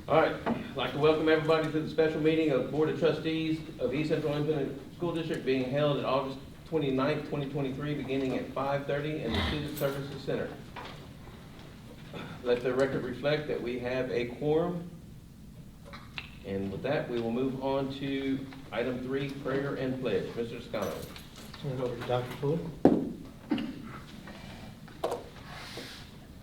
All right, I'd like to welcome everybody to the special meeting of Board of Trustees of East Central Independent School District being held at August 29th, 2023, beginning at 5:30 in the Student Services Center. Let the record reflect that we have a quorum. And with that, we will move on to item 3, prayer and pledge. Mr. Scano. Turn it over to Dr. Fuller.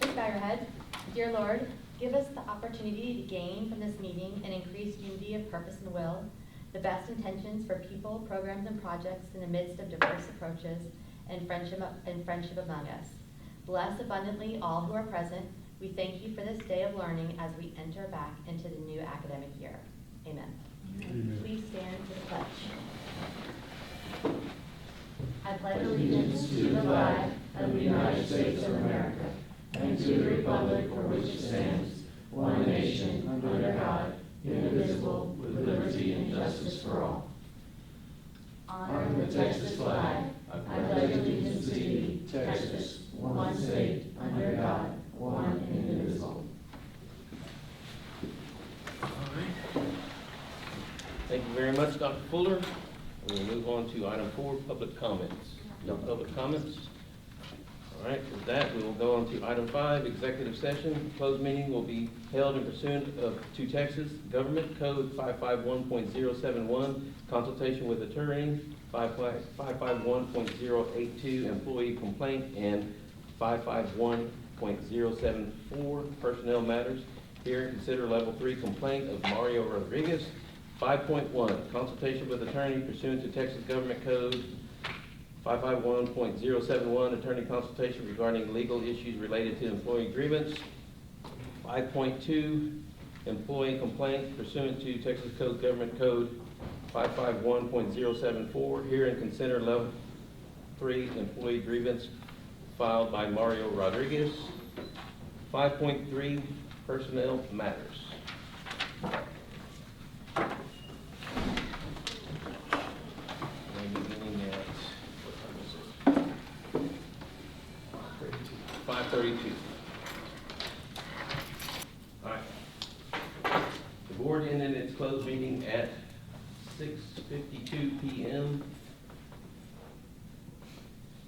Please bow your head. Dear Lord, give us the opportunity to gain from this meeting an increased unity of purpose and will, the best intentions for people, programs, and projects in the midst of diverse approaches and friendship among us. Bless abundantly all who are present. We thank you for this day of learning as we enter back into the new academic year. Amen. Amen. Please stand for the pledge. I pledge allegiance to the flag of the United States of America and to the republic for which it stands, one nation, under God, indivisible, with liberty and justice for all. Honoring the Texas flag, I pledge allegiance to thee, Texas, one state, under God, one and indivisible. All right. Thank you very much, Dr. Fuller. We'll move on to item 4, public comments. No public comments? All right, with that, we will go on to item 5, executive session. Closed meeting will be held in pursuant to Texas Government Code 551.071, consultation with attorney, 551.082, employee complaint, and 551.074, personnel matters. Here, consider level 3 complaint of Mario Rodriguez. 5.1, consultation with attorney pursuant to Texas Government Code 551.071, attorney consultation regarding legal issues related to employee grievance. 5.2, employee complaint pursuant to Texas Government Code 551.074. Hear and consider level 3 employee grievance filed by Mario Rodriguez. 5.3, personnel matters. Beginning at, what time is it? 5:32. All right. The board ended its closed meeting at 6:52 p.m.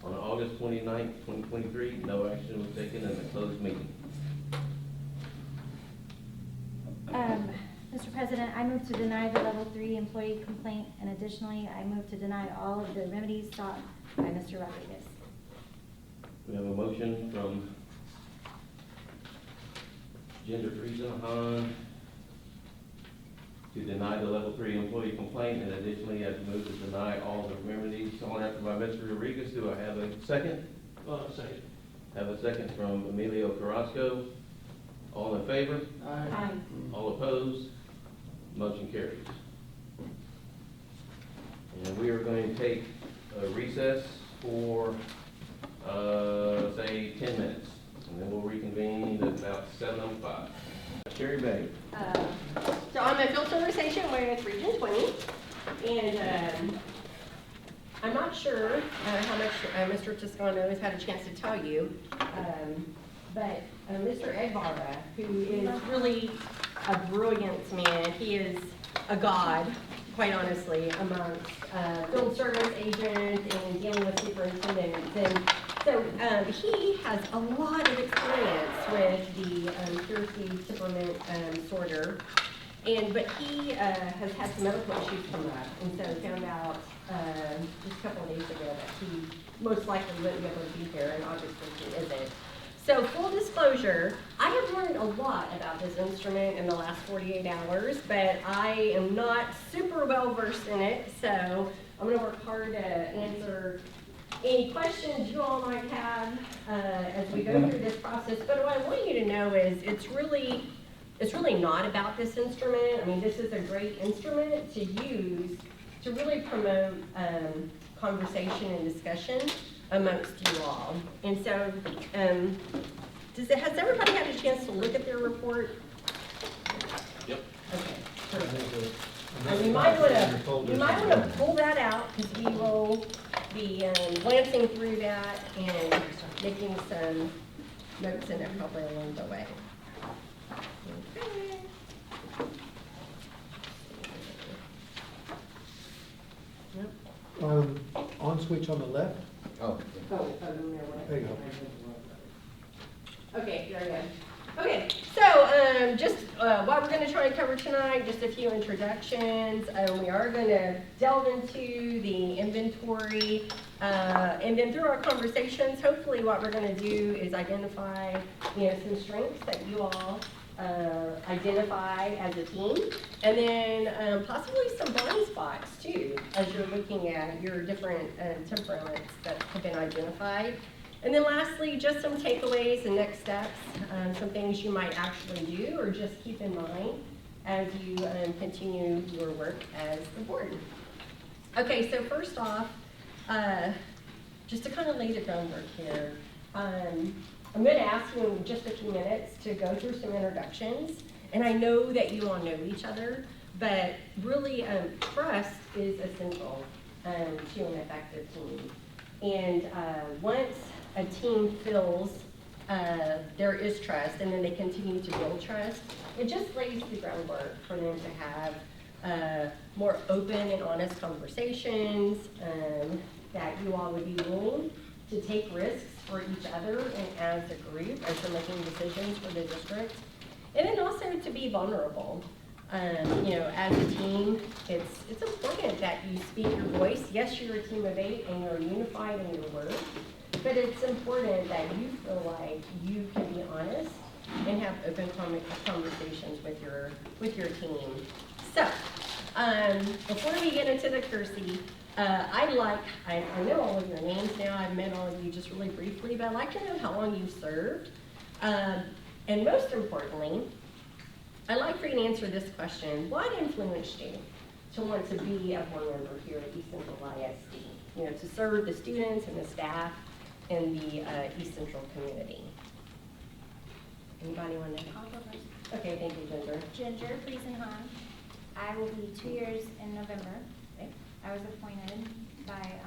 on August 29th, 2023. No action was taken in the closed meeting. Mr. President, I move to deny the level 3 employee complaint, and additionally, I move to deny all of the remedies sought by Mr. Rodriguez. We have a motion from Gender Friesen to deny the level 3 employee complaint, and additionally, I have moved to deny all the remedies sought after by Mr. Rodriguez. Do I have a second? Second. Have a second from Emilio Carrasco. All in favor? Aye. All opposed? Motion carries. And we are going to take a recess for, say, 10 minutes. And then we'll reconvene at about 7:05. Sherry Bay. So I'm at field service station with Region 20, and I'm not sure how much Mr. Toscano has had a chance to tell you, but Mr. Edvara, who is really a brilliant man, he is a god, quite honestly, amongst field service agents and dealing with superintendents. And so he has a lot of experience with the pure seed temperament sorter, but he has had some medical issues come up, and so found out just a couple of days ago that he most likely wouldn't be able to be here, and obviously he isn't. So full disclosure, I have learned a lot about this instrument in the last 48 hours, but I am not super well versed in it, so I'm going to work hard to answer any questions you all might have as we go through this process. But what I want you to know is it's really not about this instrument. I mean, this is a great instrument to use to really promote conversation and discussion amongst you all. And so, has everybody had a chance to look at their report? Yep. Okay, perfect. And you might want to pull that out, because we will be glancing through that and making some notes in it probably along the way. Okay. switch on the left. Oh. Oh, no, what? There you go. Okay, very good. Okay, so just what we're going to try and cover tonight, just a few introductions. We are going to delve into the inventory, and then through our conversations, hopefully what we're going to do is identify, some strengths that you all identify as a team, and then possibly some blind spots too, as you're looking at your different temperaments that have been identified. And then lastly, just some takeaways and next steps, some things you might actually do or just keep in mind as you continue your work as the board. Okay, so first off, just to kind of lay the groundwork here, I'm going to ask you in just a few minutes to go through some introductions. And I know that you all know each other, but really trust is essential to an effective team. And once a team feels there is trust and then they continue to build trust, it just lays the groundwork for them to have more open and honest conversations, that you all would be willing to take risks for each other and as a group as you're making decisions for the district. And then also to be vulnerable. As a team, it's important that you speak your voice. Yes, you're a team of 8 and you're unified in your work, but it's important that you feel like you can be honest and have open conversations with your team. So, before we get into the cursey, I know all of your names now. I've met all of you just really briefly, but I'd like to know how long you've served. And most importantly, I'd like for you to answer this question. What influenced you to want to be a board member here at East Central ISD? To serve the students and the staff in the East Central community. Anybody want to? I'll go first. Okay, thank you, Ginger. Ginger Friesenhahn. I will be 2 years in November. Okay. I was appointed by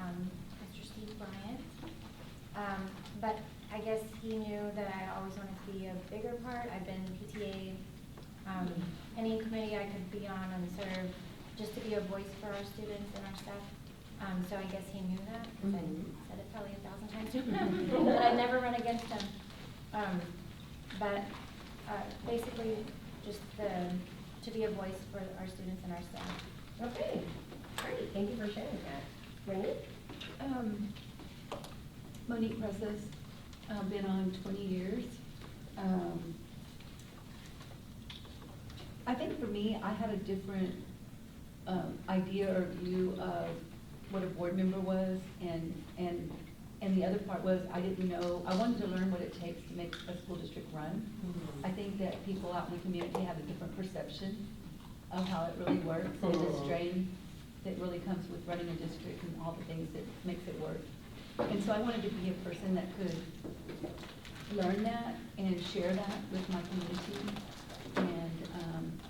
Mr. Steve Bryant. But I guess he knew that I always wanted to be a bigger part. I've been PTA, any committee I could be on and serve, just to be a voice for our students and our staff. So I guess he knew that, because I said it probably 1,000 times to him, that I'd never run against him. But basically, just to be a voice for our students and our staff. Okay, great. Thank you for sharing that. Wendy? Monique Presses, been on 20 years. I think for me, I had a different idea or view of what a board member was, and the other part was I didn't know, I wanted to learn what it takes to make a school district run. I think that people out in the community have a different perception of how it really works, and the strain that really comes with running a district and all the things that makes it work. And so I wanted to be a person that could learn that and share that with my community. And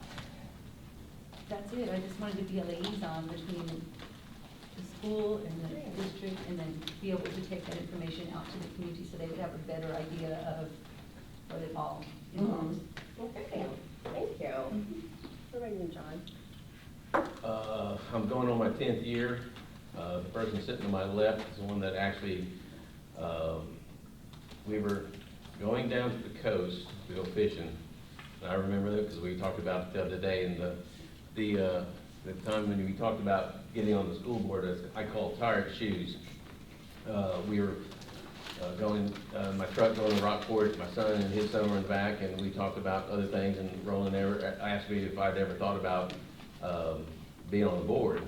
that's it. I just wanted to be a liaison between the school and the district, and then be able to take that information out to the community so they would have a better idea of what it all involves. Okay, thank you. What about you, John? I'm going on my 10th year. The person sitting to my left is the one that actually, we were going down to the coast to go fishing. And I remember that because we talked about it the other day, and the time when we talked about getting on the school board, as I call tired shoes. We were going, my truck going to Rockport, my son and his son were in the back, and we talked about other things, and Roland asked me if I'd ever thought about being on the board.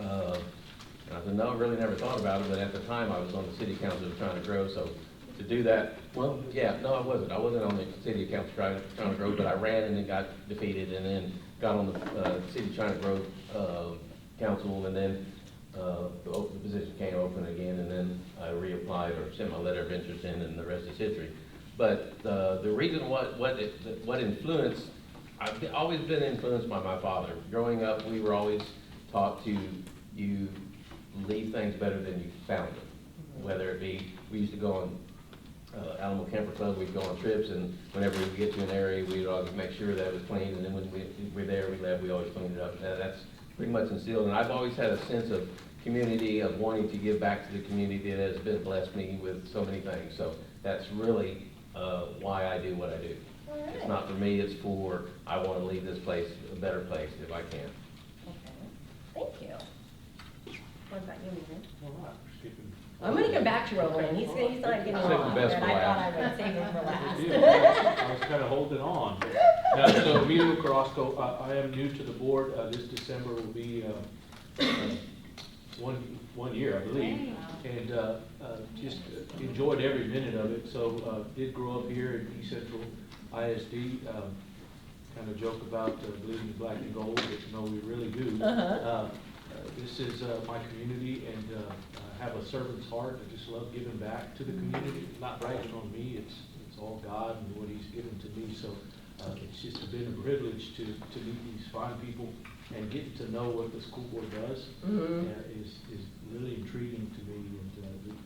And I said, no, I really never thought about it, but at the time I was on the city council trying to grow, so to do that, well, yeah, no, I wasn't. I wasn't on the city council trying to grow, but I ran and then got defeated, and then got on the city trying to grow council, and then the position came open again, and then I reapplied or sent my letter of interest in, and the rest is history. But the reason what influenced, I've always been influenced by my father. Growing up, we were always taught to you leave things better than you found them. Whether it be, we used to go on Alamo Camper Club, we'd go on trips, and whenever we get to an area, we'd always make sure that it was clean, and then when we were there, we left, we always cleaned it up. And that's pretty much instilled, and I've always had a sense of community, of wanting to give back to the community that has been blessed me with so many things. So that's really why I do what I do. All right. It's not for me, it's for, I want to leave this place a better place if I can. Okay, thank you. What about you, Ethan? All right, we're skipping. I'm gonna come back to Roland, he's not getting Save the on, best but for I thought last. I would save him for Yeah, last. I was kind of holding on. No, so Emilio Carrasco, I am new to the board. This December will be one year, I believe. And just enjoyed every minute of it. So did grow up here in East Central ISD. Kind of joke about believing in black and gold, but no, we really do. This is my community, and I have a servant's heart. I just love giving back to the community. Not bragging on me, it's all God and what He's given to me. So it's just been a privilege to meet these fine people and get to know what the school board does. Is really intriguing to me, and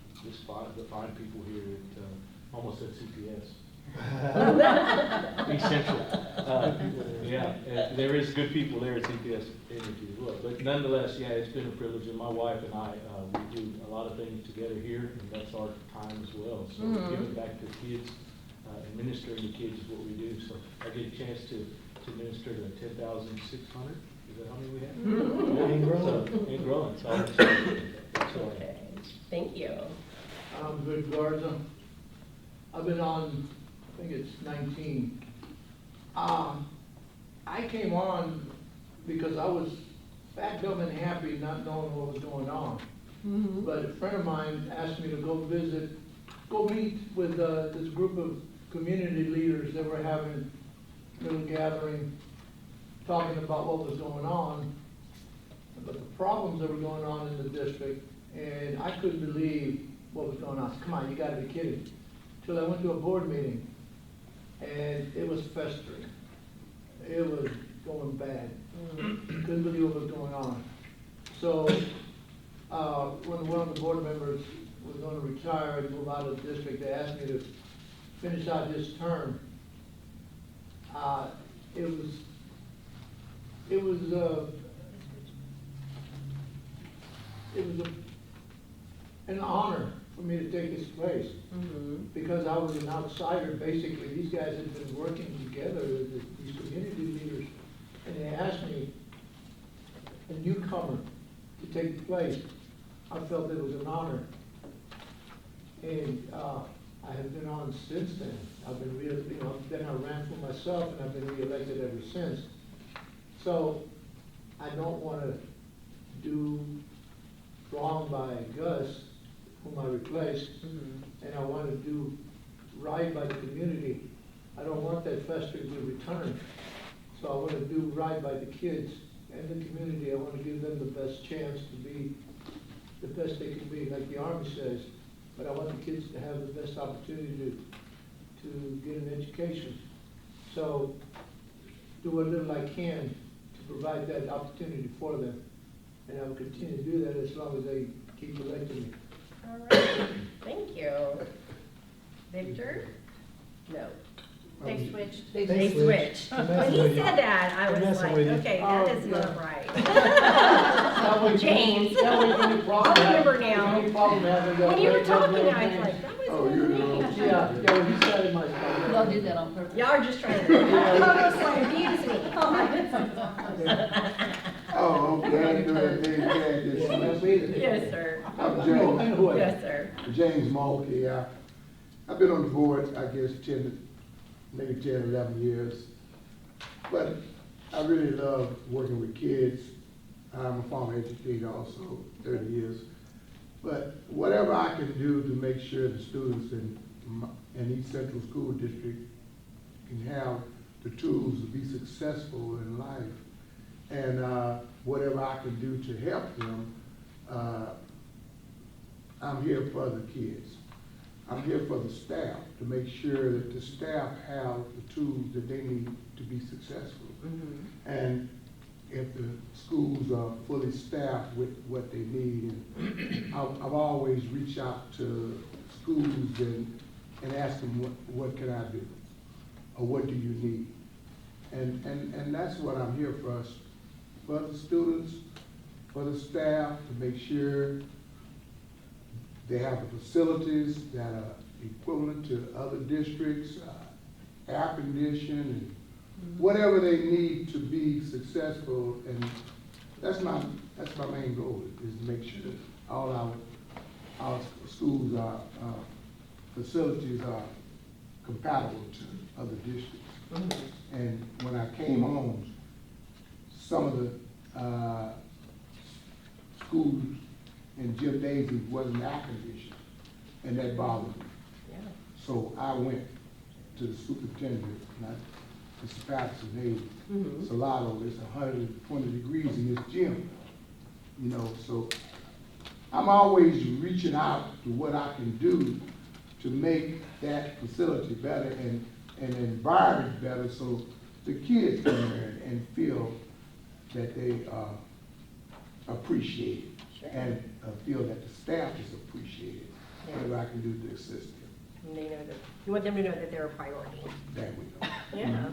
the fine people here at almost at CPS. East Central. Yeah, and there is good people there at CPS Energy as well. But nonetheless, yeah, it's been a privilege, and my wife and I, we do a lot of things together here, and that's our time as well. So giving back to kids and ministering to kids is what we do. So I get a chance to minister to 10,600. Is that how many we have? And growing. So, and growing. So I'm excited. That's all I have. Okay, thank you. I'm Vic Garza. I've been on, I think it's 19. I came on because I was fat, dumb, and happy not knowing what was going on. But a friend of mine asked me to go meet with this group of community leaders that were having a little gathering, talking about what was going on, but the problems that were going on in the district, and I couldn't believe what was going on. I said, come on, you gotta be kidding. Till I went to a board meeting, and it was festering. It was going bad. Couldn't believe what was going on. So, when one of the board members was gonna retire and move out of the district, they asked me to finish out his term. It was an honor for me to take his place, because I was an outsider, basically. These guys had been working together, these community leaders, and they asked me, a newcomer, to take the place. I felt it was an honor. And I have been on since then. I've been then I ran for myself, and I've been reelected ever since. So I don't want to do wrong by Gus, whom I replaced, and I want to do right by the community. I don't want that festering to return. So I want to do right by the kids and the community. I want to give them the best chance to be the best they can be, like the Army says. But I want the kids to have the best opportunity to get an education. So do what little I can to provide that opportunity for them. And I will continue to do that as long as they keep electing me. All right, thank you. Victor? No. They switched. They switched. I'm When messing he with you. said that, I I'm was messing like, with you. okay, Oh, that is yeah. not right. That way, James. that way, any problem, I'll remember now. Any problem having that. When you were right, talking, right, I was right. like, that was Oh, you're the me. wrong- Yeah, when you said it myself. Y'all did that on purpose. Y'all are just trying to abuse me. Oh, okay, I knew that name, Yeah, that's James. me. Yes, sir. I'm I know James, who I am. Yes, sir. James Mulkey. I've been on the board, I guess, maybe 10, 11 years. But I really love working with kids. I'm a former educator also, 30 years. But whatever I can do to make sure the students in East Central School District can have the tools to be successful in life, and whatever I can do to help them, I'm here for the kids. I'm here for the staff, to make sure that the staff have the tools that they need to be successful. And if the schools are fully staffed with what they need, and I've always reached out to schools and asked them, what can I do? Or what do you need? And that's what I'm here for us for the students, for the staff, to make sure they have the facilities that are equivalent to other districts, air conditioning, and whatever they need to be successful. And that's my main goal, is to make sure that all our schools are, facilities are compatible to other districts. And when I came on, some of the schools and gymnasiums wasn't air conditioned, and that bothered me. Yeah. So I went to the superintendent, not Mr. Patterson, hey, Salado, it's 120 degrees in this gym. You know, so I'm always reaching out to what I can do to make that facility better and an environment better, so the kids can learn and feel that they are appreciated. Sure. And feel that the staff is appreciated, Yeah. whatever I can do to assist them. And they know that, you want them to know that they're a priority. There we go. Yeah.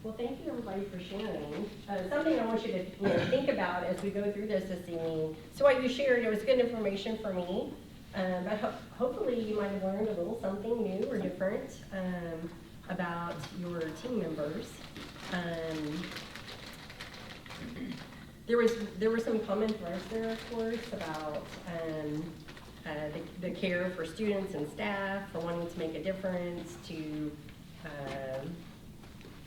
Well, thank you, everybody, for sharing. Something I want you to think about as we go through this evening. So what you shared, it was good information for me, but hopefully you might have learned a little something new or different about your team members. There were some common threads there, of course, about the care for students and staff, for wanting to make a difference, to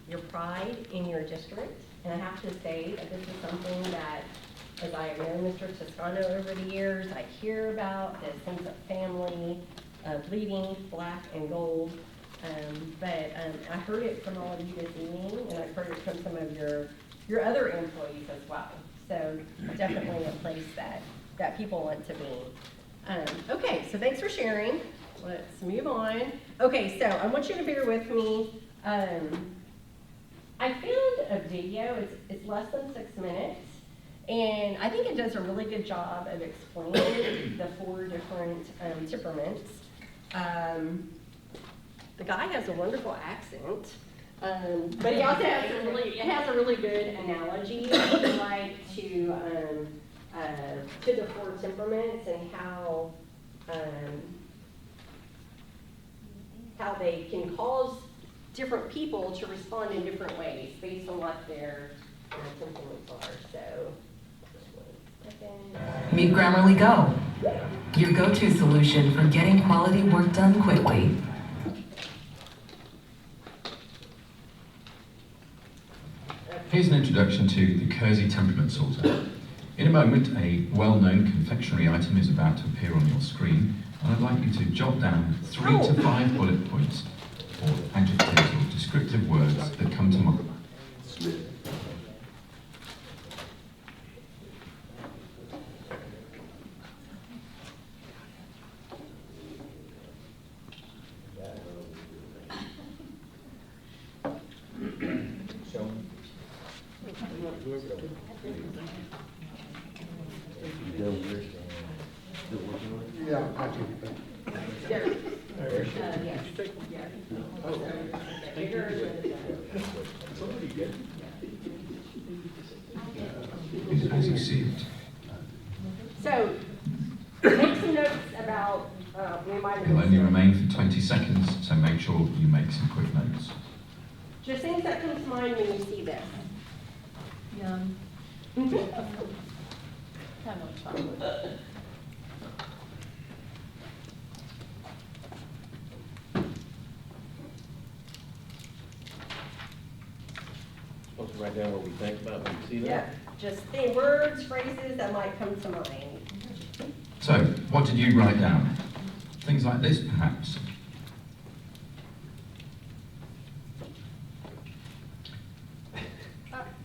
your pride in your district. And I have to say that this is something that, as I have known Mr. Toscano over the years, I hear about this sense of family, bleeding black and gold. But I heard it from all of you this evening, and I've heard it from some of your other employees as well. So definitely a place that people want to be. Okay, so thanks for sharing. Let's move on. Okay, so I want you to bear with me. I found a video, it's less than 6 minutes, and I think it does a really good job of explaining the 4 different temperaments. The guy has a wonderful accent, but he also has a really good analogy, I would like, to the 4 temperaments and how they can cause different people to respond in different ways based on what their temperaments are. So, just 1 second. Meet Grammarly Go, your go-to solution for getting quality work done quickly. Here's an introduction to the Kersey temperament sorter. In a moment, a well-known confectionery item is about to appear on your screen, and I'd like you to jot down 3 to 5 bullet points or adjectives or descriptive words that come to mind. Yeah, I take it back. As you see it. So, make some notes about, we might have It'll only missed remain for 20 seconds, so make sure you make some quick notes. just things that come to mind when you see this. Yum. Supposed to write down what we think about when we see Yeah, that. just think words, phrases that might come to mind. So, what did you write down? Things like this, perhaps.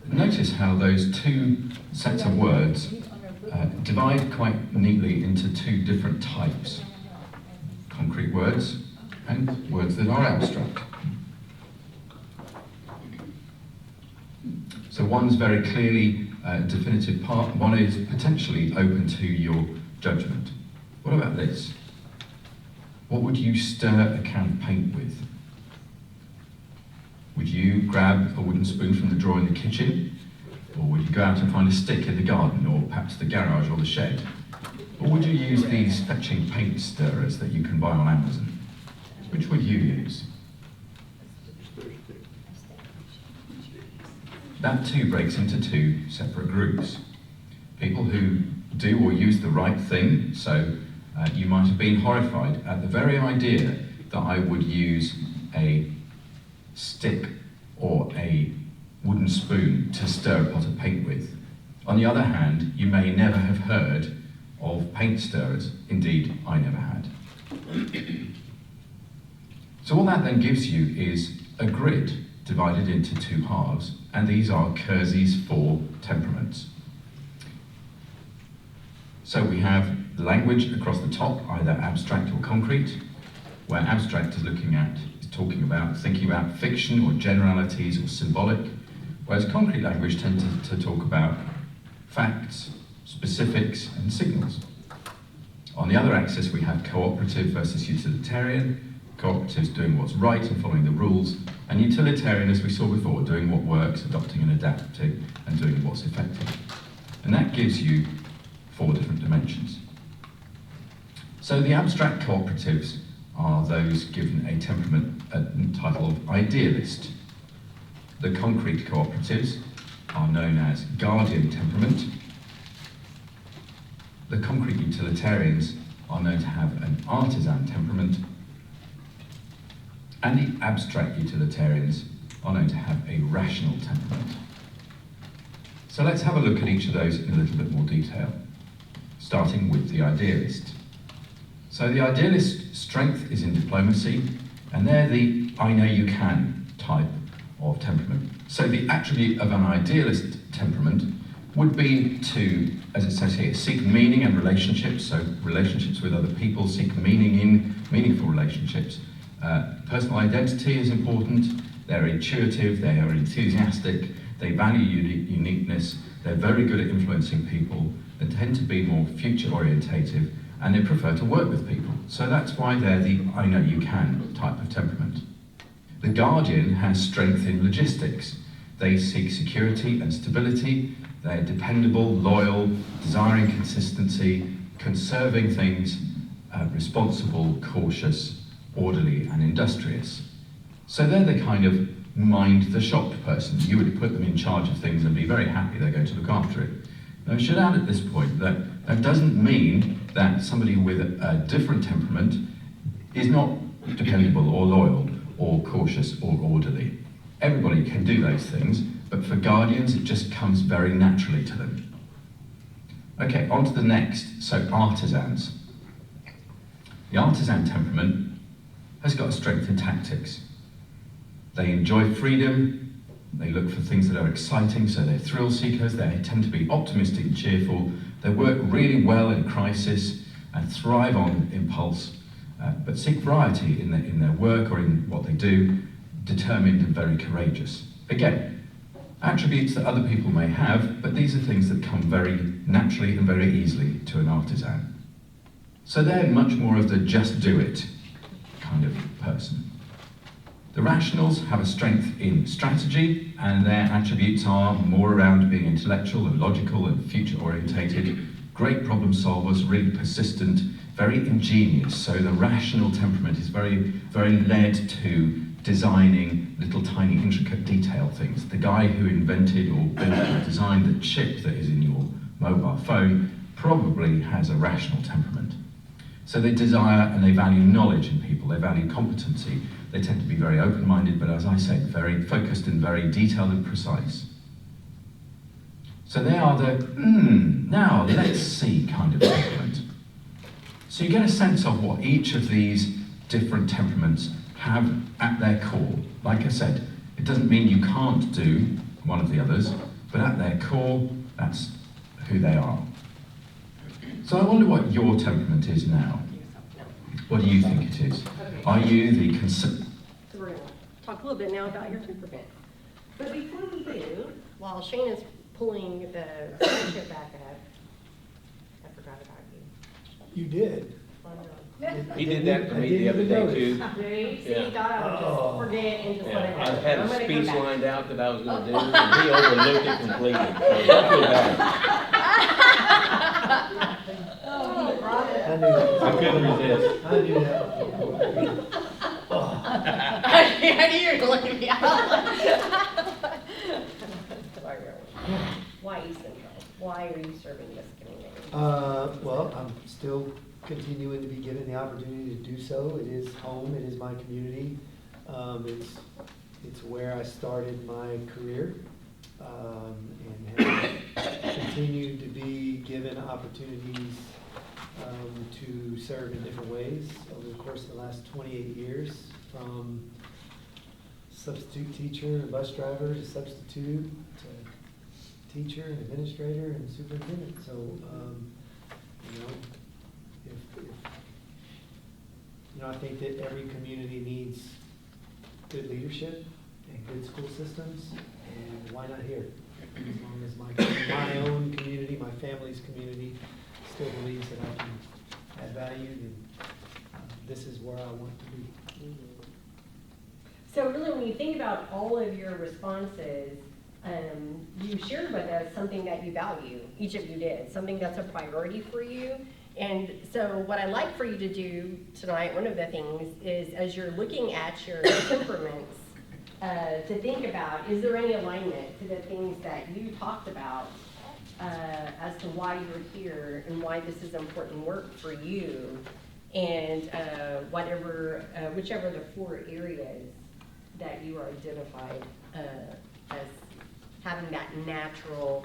Notice how those 2 sets of words divide quite neatly into 2 different types. Concrete words and words that are abstract. So one's very clearly a definitive part, one is potentially open to your judgment. What about this? What would you stir a can of paint with? Would you grab a wooden spoon from the drawer in the kitchen? Or would you go out and find a stick in the garden, or perhaps the garage or the shed? Or would you use these fetching paint stirrers that you can buy on Amazon? Which would you use? That too breaks into two separate groups. People who do or use the right thing, so you might have been horrified at the very idea that I would use a stick or a wooden spoon to stir a pot of paint with. On the other hand, you may never have heard of paint stirrers. Indeed, I never had. So all that then gives you is a grid divided into two halves, and these are Kersey's 4 temperaments. So we have language across the top, either abstract or concrete, where abstract is talking about, thinking about fiction or generalities or symbolic, whereas concrete language tends to talk about facts, specifics, and signals. On the other axis, we have cooperative versus utilitarian. Cooperatives doing what's right and following the rules, and utilitarian, as we saw before, doing what works, adopting and adapting, and doing what's effective. And that gives you 4 different dimensions. So the abstract cooperatives are those given a temperament title of idealist. The concrete cooperatives are known as guardian temperament. The concrete utilitarians are known to have an artisan temperament. And the abstract utilitarians are known to have a rational temperament. So let's have a look at each of those in a little bit more detail, starting with the idealist. So the idealist strength is in diplomacy, and they're the I know you can type of temperament. So the attribute of an idealist temperament would be to, as it says here, seek meaning and relationships, so relationships with other people, seek meaning in meaningful relationships. Personal identity is important, they're intuitive, they are enthusiastic, they value uniqueness, they're very good at influencing people, they tend to be more future orientated, and they prefer to work with people. So that's why they're the I know you can type of temperament. The guardian has strength in logistics. They seek security and stability, they're dependable, loyal, desiring consistency, conserving things, responsible, cautious, orderly, and industrious. So they're the kind of mind the shop person. You would put them in charge of things and be very happy they're going to look after it. Now I should add at this point that that doesn't mean that somebody with a different temperament is not dependable or loyal or cautious or orderly. Everybody can do those things, but for guardians it just comes very naturally to them. Okay, on to the next, so artisans. The artisan temperament has got a strength in tactics. They enjoy freedom, they look for things that are exciting, so they're thrill seekers, they tend to be optimistic and cheerful, they work really well in crisis and thrive on impulse, but seek variety in their work or in what they do, determined and very courageous. Again, attributes that other people may have, but these are things that come very naturally and very easily to an artisan. So they're much more of the just do it kind of person. The rationals have a strength in strategy, and their attributes are more around being intellectual and logical and future orientated, great problem solvers, really persistent, very ingenious. So the rational temperament is very, very led to designing little tiny intricate detail things. The guy who invented or built or designed the chip that is in your mobile phone probably has a rational temperament. So they desire and they value knowledge in people, they value competency, they tend to be very open-minded, but as I said, very focused and very detailed and precise. So they are the, now let's see kind of temperament. So you get a sense of what each of these different temperaments have at their core. Like I said, it doesn't mean you can't do one of the others, but at their core, that's who they are. So I wonder what your temperament is now. What do you think it is? Are you the So we're going to talk a little bit now about your temperament. But before we do, while Shane is pulling the slideshow back up, I forgot about you. You did. I know. He did that for me the other day too. See, Yeah. he thought I would just forget and just let it Yeah, go. I had I'm a gonna come speech back. lined out that I was gonna do, and he overlooked it completely. So don't feel bad. Oh, he brought it. I knew that. I couldn't resist. I knew that. I knew you were gonna look at me. Why East Central? Why are you serving this community? Well, I'm still continuing to be given the opportunity to do so. It is home, it is my community. It's where I started my career, and have continued to be given opportunities to serve in different ways over the course of the last 28 years, from substitute teacher and bus driver to substitute to teacher and administrator and superintendent. So, you know, I think that every community needs good leadership and good school systems, and why not here? As long as my own community, my family's community still believes that I can add value, and this is where I want to be. So really, when you think about all of your responses, you shared with us something that you value, each of you did, something that's a priority for you. And so what I'd like for you to do tonight, one of the things is, as you're looking at your temperaments, to think about, is there any alignment to the things that you talked about as to why you're here and why this is important work for you, and whichever the 4 areas that you are identified as having that natural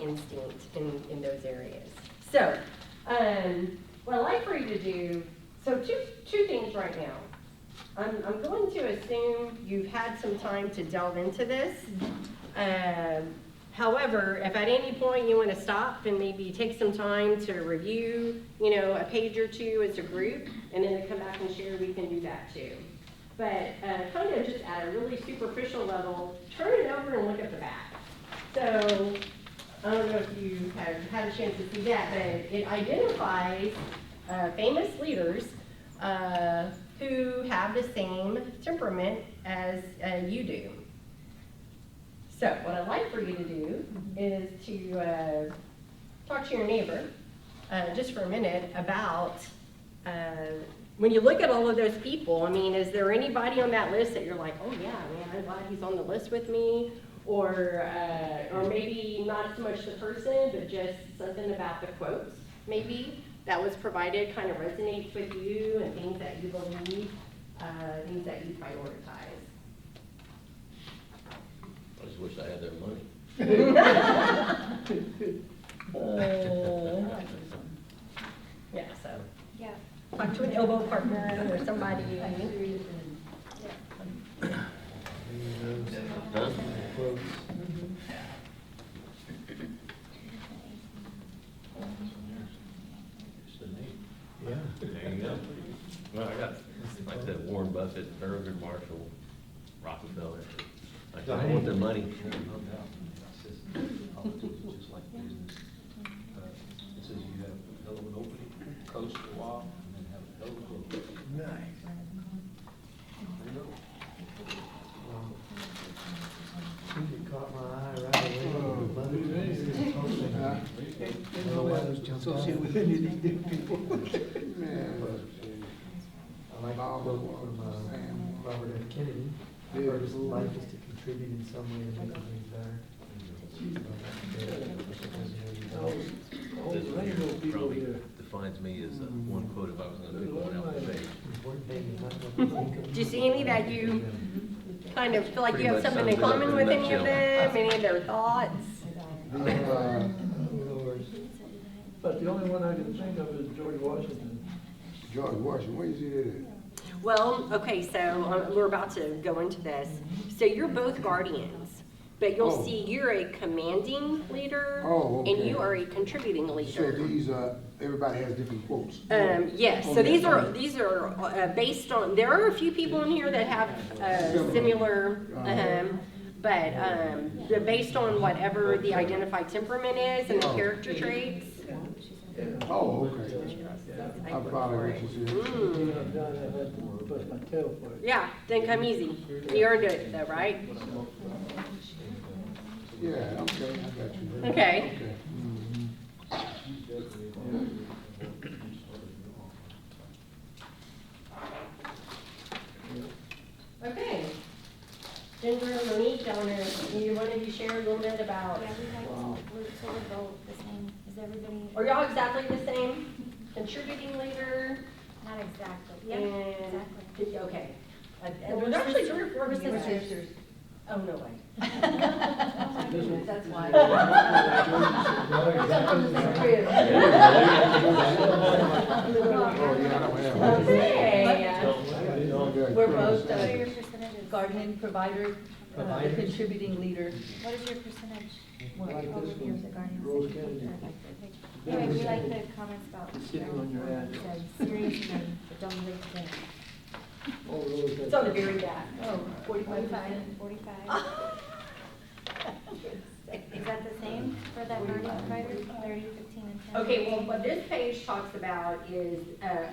instinct in those areas. So, what I'd like for you to do, so two things right now. I'm going to assume you've had some time to delve into this. However, if at any point you want to stop and maybe take some time to review, a page or two as a group, and then to come back and share, we can do that too. But kind of just at a really superficial level, turn it over and look at the back. So, I don't know if you have had a chance to see that, but it identifies famous leaders who have the same temperament as you do. So what I'd like for you to do is to talk to your neighbor just for a minute about when you look at all of those people, I mean, is there anybody on that list that you're like, oh yeah, man, I'm glad he's on the list with me? Or maybe not so much the person, but just something about the quotes, maybe, that was provided kind of resonates with you, and things that you believe, things that you prioritize. I just wish I had their money. Yeah, so Yeah. talk to an elbow partner or somebody. Huh? Quotes. Yeah. There you go. Well, I got, like I said, Warren Buffett, Thurgood Marshall, Rockefeller. I said, I want their money. No doubt. Politics is just like business. It says you have a hell of an opening, coast for a while, and then have a hell of a close. Nice. There you go. It caught my eye right away. I don't know why those jumped out. Associated with any of these different people. Man, I like the quote from Robert F. Kennedy. Purpose of life is to contribute in some way to making things better. This one probably defines me as one quote if I was gonna pick one out of the page. Important thing is not what we think of. Do you see any that you kind of feel like Pretty you have much something in sums it up common in a with any of nutshell. them, any of their thoughts? But the only one I can think of is George Washington. George Washington, where you see that at? Well, okay, so we're about to go into this. So you're both guardians, but you'll Oh. see you're a commanding leader, Oh, and okay. you are a contributing So leader. these, everybody has different quotes? Yes, so these are based on, there are a few people in here that have similar, but they're based on whatever the identified temperament is and the character traits. Oh, okay. I I'm following what you said. Mm. John, I had to bust my tail for it. Yeah, didn't come easy. You earned it though, right? Yeah, okay, I got you. Okay. Okay. Ginger and Monique, you wanted to share a little bit about, Yeah, we like, so we're both the same, is everybody? are y'all exactly the same? Contributing leader? Not exactly, yeah, And- exactly. Okay. Well, There's we're actually sisters. 3 or 4 We're sisters. sisters. Oh, no way. That's why. Oh, yeah, I don't have one. Okay. We're both What are your percentages? guardian provider, the contributing leader. What is your percentage? What? Like this Overview of the one, guardian. Rose Kennedy. Anyway, we like the comments about. Sitting on your ass. Serious men, but don't relate to them. Oh, Rose, It's on the very back. Oh, 45%. 45. Is that the same for that guardian provider, 30, 15, and 10? Okay, well, what this page talks about is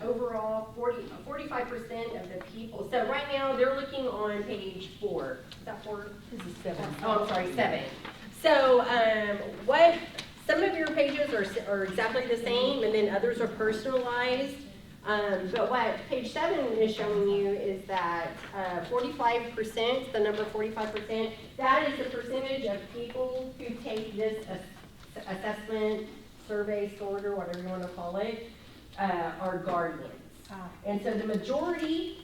overall 45% of the people. So right now, they're looking on page 4. Is that 4? This is 7. Oh, I'm sorry, 7. So what, some of your pages are exactly the same, and then others are personalized. But what page 7 is showing you is that 45%, the number 45%, that is the percentage of people who take this assessment, survey, sorter, whatever you want to call it, are guardians. Ah. And so the majority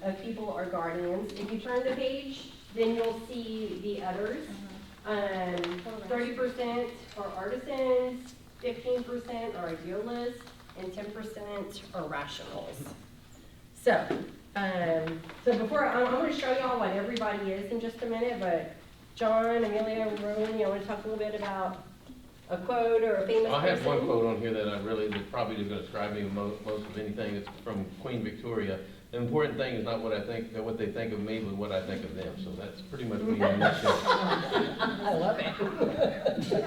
of people are guardians. If you turn the page, then you'll see the others. 30% are artisans, 15% are idealists, and 10% are rationals. So, so before, I'm going to show y'all what everybody is in just a minute, but John, Amelia, Rowan, you want to talk a little bit about a quote or a famous person? I have one quote on here that probably is going to describe me most of anything. It's from Queen Victoria. The important thing is not what I think, what they think of me, but what I think of them. So that's pretty much me in a nutshell. I love it.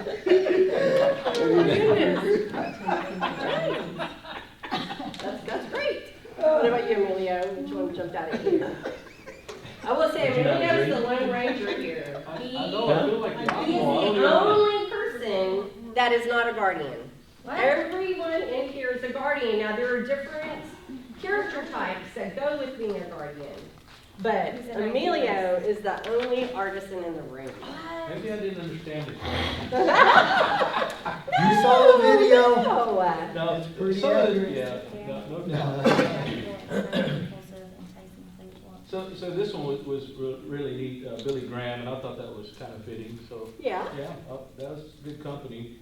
That's great. What about you, Emilio? Which one jumped out at you? I will say, Emilio's the Lone Ranger here. He I know, I feel like the is oddball. the only person that is not a guardian. What? Everyone in here is a guardian. Now, there are different character types that go with being a guardian. But He's an Emilio is the only artisan in the room. Maybe I didn't understand it. You saw the video? No. No, It's pretty some of it- accurate. Yeah, no No. doubt. So this one was really neat, Billy Graham, and I thought that was kind of fitting, so. Yeah. Yeah, that was good company.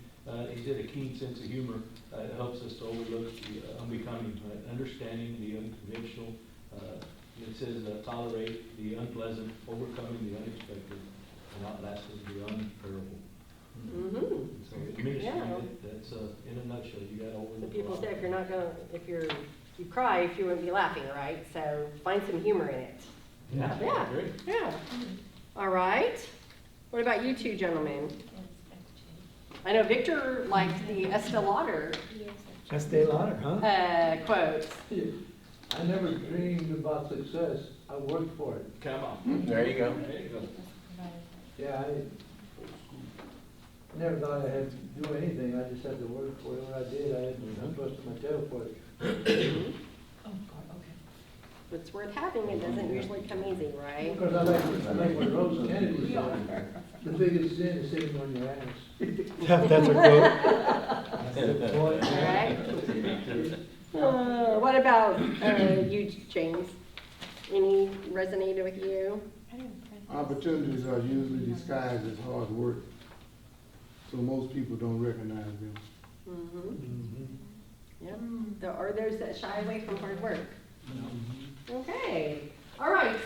He had a keen sense of humor. It helps us to overlook the unbecoming, right? Understanding the unconventional. It says tolerate the unpleasant, overcoming the unexpected, and outlasting the unbearable. Mm-hmm. So ministry, Yeah. that's in a nutshell. You got to overlook. The people a lot. say if you cry, if you wouldn't be laughing, right? So find some humor in it. Yeah, Yeah. I agree. Yeah. All right. What about you two gentlemen? I know Victor likes the Estee Lauder Estee Lauder, huh? quotes. I never dreamed about success. I worked for it. Come on. There you go. There you go. Yeah, I never thought I had to do anything. I just had to work for it. What I did, I busted my tail for it. Oh, God, okay. It's worth having. It doesn't usually come easy, right? Because I like what Rose Kennedy said. The biggest sin is sitting on your ass. That's a quote. All right. What about you, James? Any resonated with you? Opportunities are usually disguised as hard work, so most people don't recognize them. Mm-hmm. Yep. There are those that shy away from hard work. Okay. All right.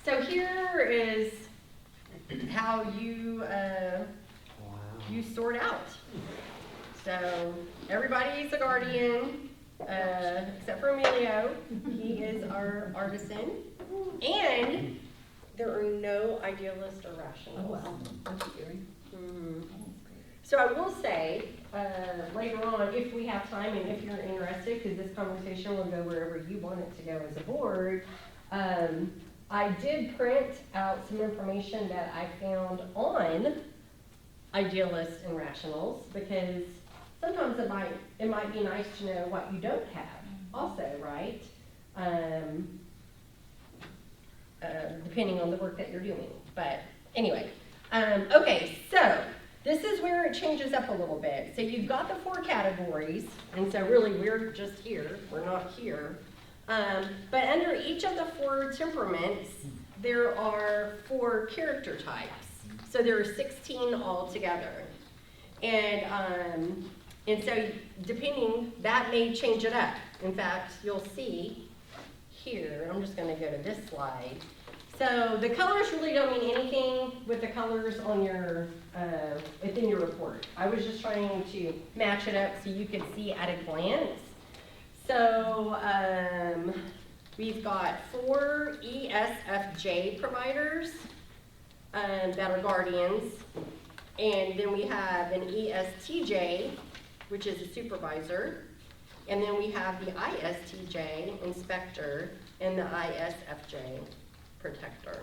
So here is how you you sort out. So everybody's a guardian, except for Emilio. He is our artisan. And there are no idealists or rationals. Oh, wow, that's scary. Mhm. So I will say, later on, if we have time and if you're interested, because this conversation will go wherever you want it to go as a board, I did print out some information that I found on idealists and rationals, because sometimes it might be nice to know what you don't have also, right? Depending on the work that you're doing. But anyway, okay, so this is where it changes up a little bit. So you've got the 4 categories, and so really we're just here, we're not here. But under each of the 4 temperaments, there are 4 character types. So there are 16 altogether. And so depending, that may change it up. In fact, you'll see here, I'm just gonna go to this slide. So the colors really don't mean anything with the colors on your, within your report. I was just trying to match it up so you could see at a glance. So we've got 4 ESFJ providers that are guardians. And then we have an ESTJ, which is a supervisor. And then we have the ISTJ, inspector, and the ISFJ, protector.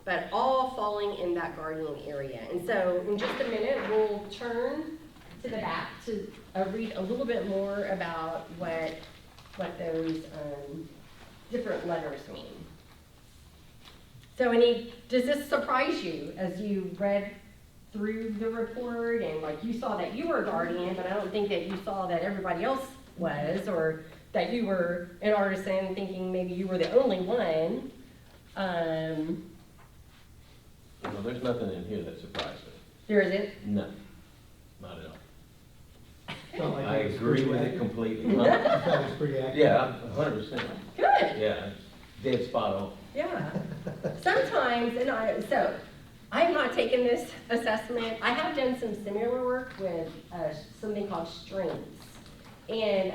But all falling in that guardian area. And so in just a minute, we'll turn to the back to read a little bit more about what those different letters mean. So does this surprise you as you read through the report, and like you saw that you were a guardian, but I don't think that you saw that everybody else was, or that you were an artisan thinking maybe you were the only one. No, there's nothing in here that surprised me. There isn't? No, not at all. Felt like I it was agree pretty with it accurate. completely. I thought it was pretty accurate. Yeah, 100%. Good. Yeah, dead spot on. Yeah. Sometimes, so I'm not taking this assessment. I have done some similar work with something called strengths. And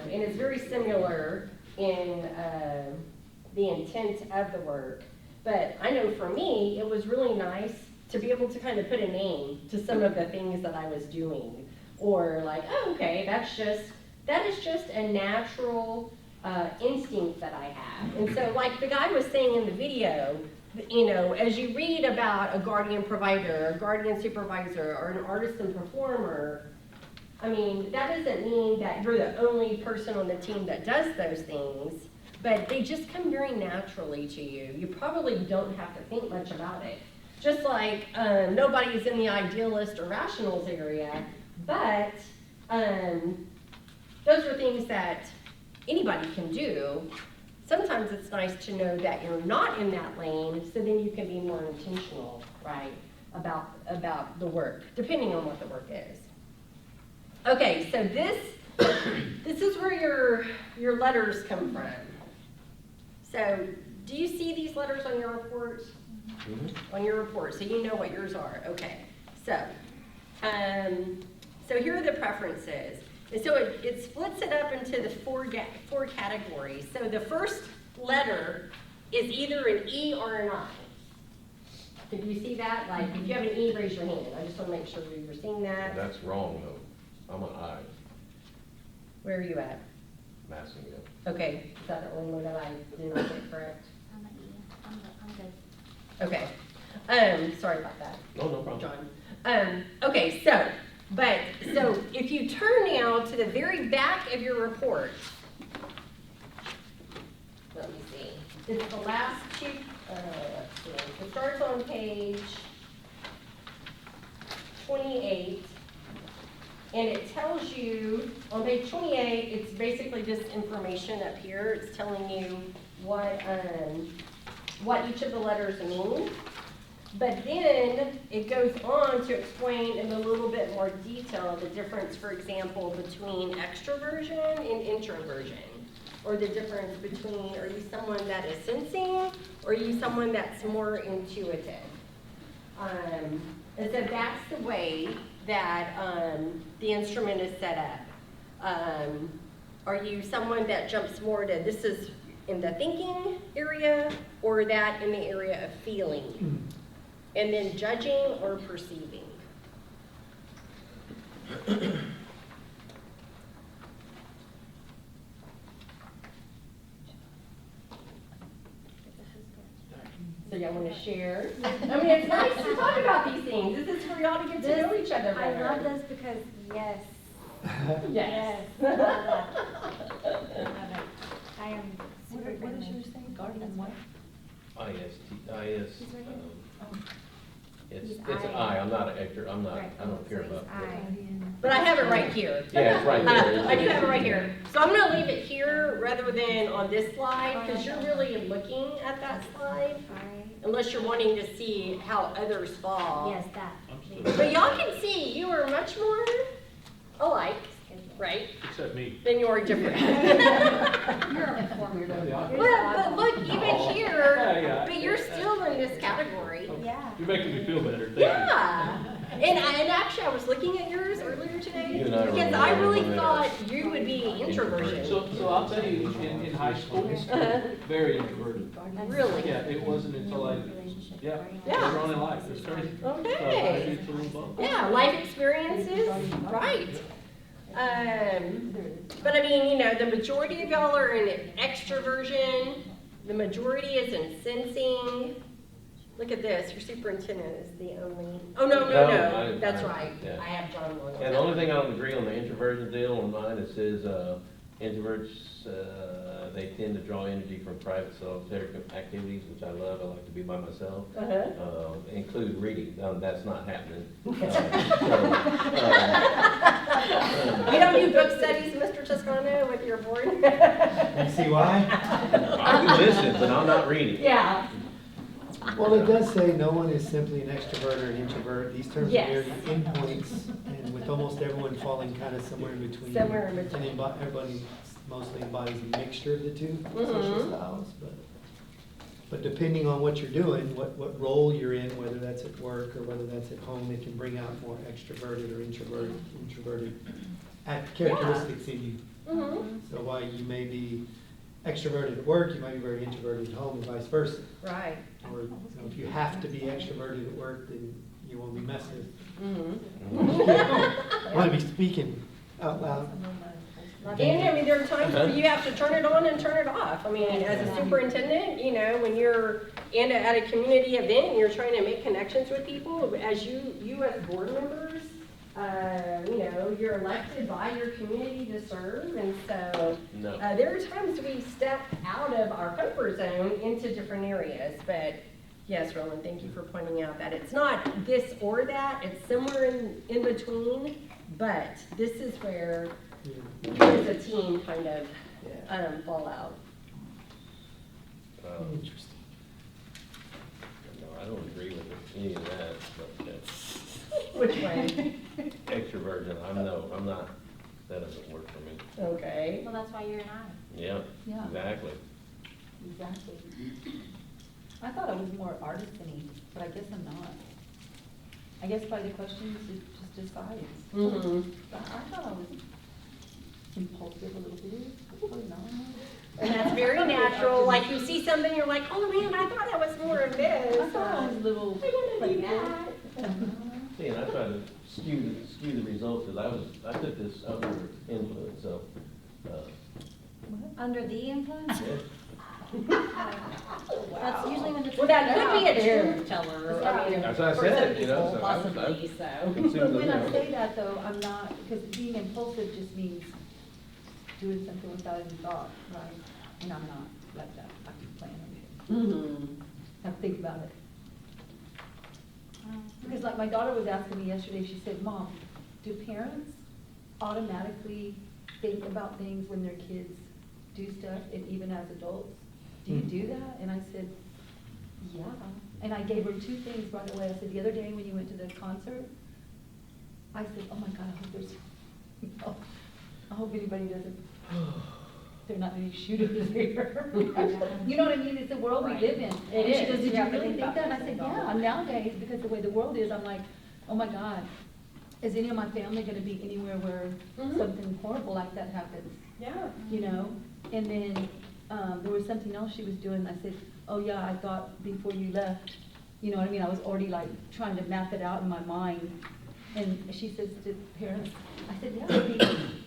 it's very similar in the intent of the work. But I know for me, it was really nice to be able to kind of put a name to some of the things that I was doing. Or like, oh, okay, that is just a natural instinct that I have. And so like the guy was saying in the video, you know, as you read about a guardian provider, a guardian supervisor, or an artisan performer, I mean, that doesn't mean that you're the only person on the team that does those things, but they just come very naturally to you. You probably don't have to think much about it. Just like nobody's in the idealist or rationals area, but those are things that anybody can do. Sometimes it's nice to know that you're not in that lane, so then you can be more intentional, right, about the work, depending on what the work is. Okay, so this is where your letters come from. So, do you see these letters on your report? Mm-hmm. On your report, so you know what yours are. Okay, so here are the preferences. And so it splits it up into the four categories. So the first letter is either an E or an I. Did you see that? Like, if you have an E, raise your hand. I just want to make sure you're seeing that. That's wrong, though. I'm an I. Where are you at? Massingale. Okay, is that the only one that I did not get correct? I'm an E. I'm good. Okay. Sorry about that. No problem. John. Okay, so if you turn now to the very back of your report, let me see. It's the last two, let's see. It starts on page 28, and it tells you, on page 28, it's basically this information up here. It's telling you what each of the letters mean. But then it goes on to explain in a little bit more detail the difference, for example, between extroversion and introversion. Or the difference between, are you someone that is sensing, or are you someone that's more intuitive? And so that's the way that the instrument is set up. Are you someone that jumps more to this is in the thinking area, or that in the area of feeling? And then judging or perceiving. So y'all want to share? I mean, it's nice to talk about these things. This is for y'all to get to know each other I better. love this because, yes. Yes. I love that. I love it. I am super What is friendly. yours saying, guardian what? IS, He's right here. Oh. it's He's an I. I, I'm not an actor, I'm not, Right. I don't care So he's about. I. But I have it right here. Yeah, it's right there. I do have it right here. So I'm gonna leave it here rather than on this slide, because you're really looking at that slide, I. unless you're wanting to see how others fall. Yes, that. But y'all can see you are much more alike, right, Except me. than you are different. You're a performer. But look, even Yeah, here, yeah. but you're still in this category. Yeah. You're making me feel better, thank you. Yeah. And actually, I was looking at yours earlier today, You and I were because I really one of thought you would be introversion. So I'll tell you, in high school, very introverted. Really? Yeah, it wasn't until I, yeah, Yeah. later on in life, it's crazy. Okay. So I did a little bump. Yeah, life experiences, right. But I mean, you know, the majority of y'all are in extroversion, the majority is in sensing. Look at this, your superintendent is the only, oh, no, that's right. yeah. I have John Long. And the only thing I don't agree on the introversion deal on mine, it says, introverts, they tend to draw energy from private solitary activities, which I love. I like to be by myself. Include reading. That's not happening. You don't do book studies, Mr. Toscano, with your board? You see why? I do listen, but I'm not reading. Yeah. Well, it does say no one is simply an extrovert or an introvert. These terms are Yes. merely endpoints, and with almost everyone falling kind of somewhere in between. Somewhere in between. And everybody mostly embodies a mixture of the two social Mhm. styles, but depending on what you're doing, what role you're in, whether that's at work or whether that's at home, it can bring out more extroverted or introverted characteristics in you. Mhm. So while you may be extroverted at work, you might be very introverted at home and vice versa. Right. Or, you know, if you have to be extroverted at work, then you won't be messed with. Mhm. I want to be speaking out loud. And I mean, there are times where you have to turn it on and turn it off. I mean, as a superintendent, you know, when you're at a community event and you're trying to make connections with people, as you as board members, you know, you're elected by your community to serve, and so No. there are times we step out of our comfort zone into different areas. But yes, Roland, thank you for pointing out that it's not this or that; it's somewhere in between. But this is where we as a team kind of fall out. Interesting. No, I don't agree with any of that, but Which way? extroversion, I'm not, that doesn't work for me. Okay. Well, that's why you're an I. Yeah, Yeah. exactly. Exactly. I thought I was more artist-y, but I guess I'm not. I guess by the questions, it just decides. Mm-hmm. But I thought I was impulsive a little bit, probably not. And that's very natural. Like you see something, you're like, oh man, I thought I was more of this. I thought I was a little. I want to do that. See, and I try to skew the results, because I took this under influence, so, Under the influence? That's usually when the. Well, that could be a truth. truth teller. I mean, That's what I for said, some you know, people, so I was- possibly, so. consumed the, When I you know. say that though, I'm not, because being impulsive just means doing something without any thought, right? And I'm not like that. I can plan everything. Mm-hmm. I think about it. Because like my daughter was asking me yesterday, she said, Mom, do parents automatically think about things when their kids do stuff, and even as adults? Do you do that? And I said, yeah. And I gave her two things right away. I said, the other day when you went to the concert, I said, oh my God, I hope there's, I hope anybody doesn't, there are not any shooters here. You know what I mean? It's the world we Right. live in. It And she is. goes, did You you have to really think think about that? And I that. said, yeah, nowadays, because the way the world is, I'm like, oh my God, is any of my family gonna be anywhere where Mhm. something horrible like that happens? Yeah. You know? And then, there was something else she was doing. I said, oh yeah, I thought before you left, you know what I mean? I was already like trying to map it out in my mind. And she says to parents, I said, yeah, maybe,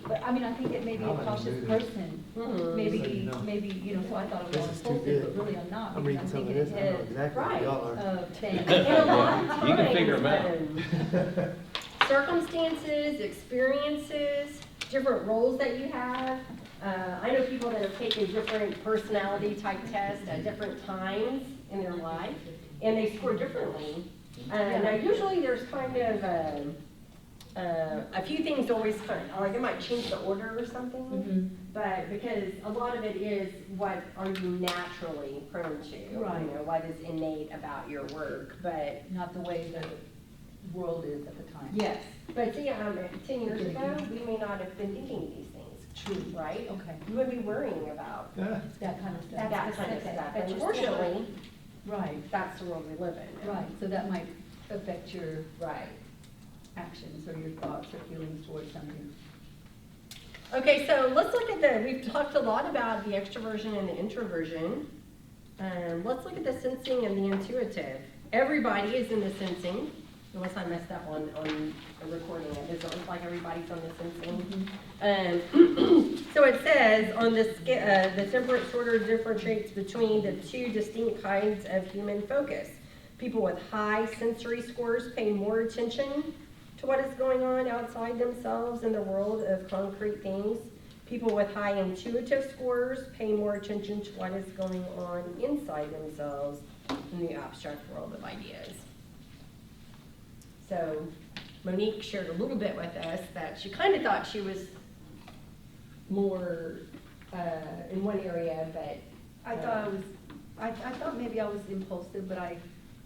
but I mean, I think it may be a I'm gonna cautious do this. person. Mhm. So Maybe, you know. maybe, so I thought it This was is too impulsive, but good. really I'm not. I'm because reading some of thinking this, I know ahead exactly what Right. y'all are. of things. And a lot of You can times, figure 'em out. circumstances, experiences, different roles that you have. I know people that have taken different personality type tests at different times in their life, and they score differently. Now, usually there's kind of a few things always kind of, like it might change the order or something, Mhm. but because a lot of it is what are you naturally prone to, Right. what is innate about your work, but Not the way the world is at the time. yes, but see, 10 years ago, we may not have been thinking these things. True. Right? Okay. We would be worrying about That kind of stuff. that kind of stuff. but you're Unfortunately, Right, that's the world we live in. right. So that might affect your Right. actions or your thoughts or feelings towards something. Okay, so let's look at we've talked a lot about the extroversion and the introversion. Let's look at the sensing and the intuitive. Everybody is in the sensing, unless I messed up on recording it. Does it look like everybody's on the sensing? So it says on the temperate sorter differentiates between the two distinct kinds of human focus. People with high sensory scores pay more attention to what is going on outside themselves in the world of concrete things. People with high intuitive scores pay more attention to what is going on inside themselves in the abstract world of ideas. So Monique shared a little bit with us that she kind of thought she was more in one area, but I thought maybe I was impulsive, but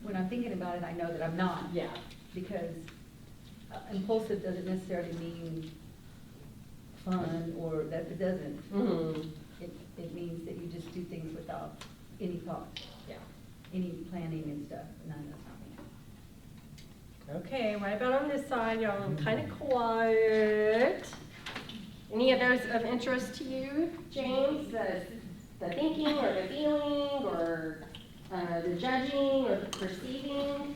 when I'm thinking about it, I know that I'm not. yeah. Because impulsive doesn't necessarily mean fun, or that it doesn't. Mm-hmm. It means that you just do things without any thought, Yeah. any planning and stuff, and that's not me. Okay, right about on this side, y'all are kind of quiet. Any of those of interest to you, James? The thinking or the feeling or the judging or the perceiving?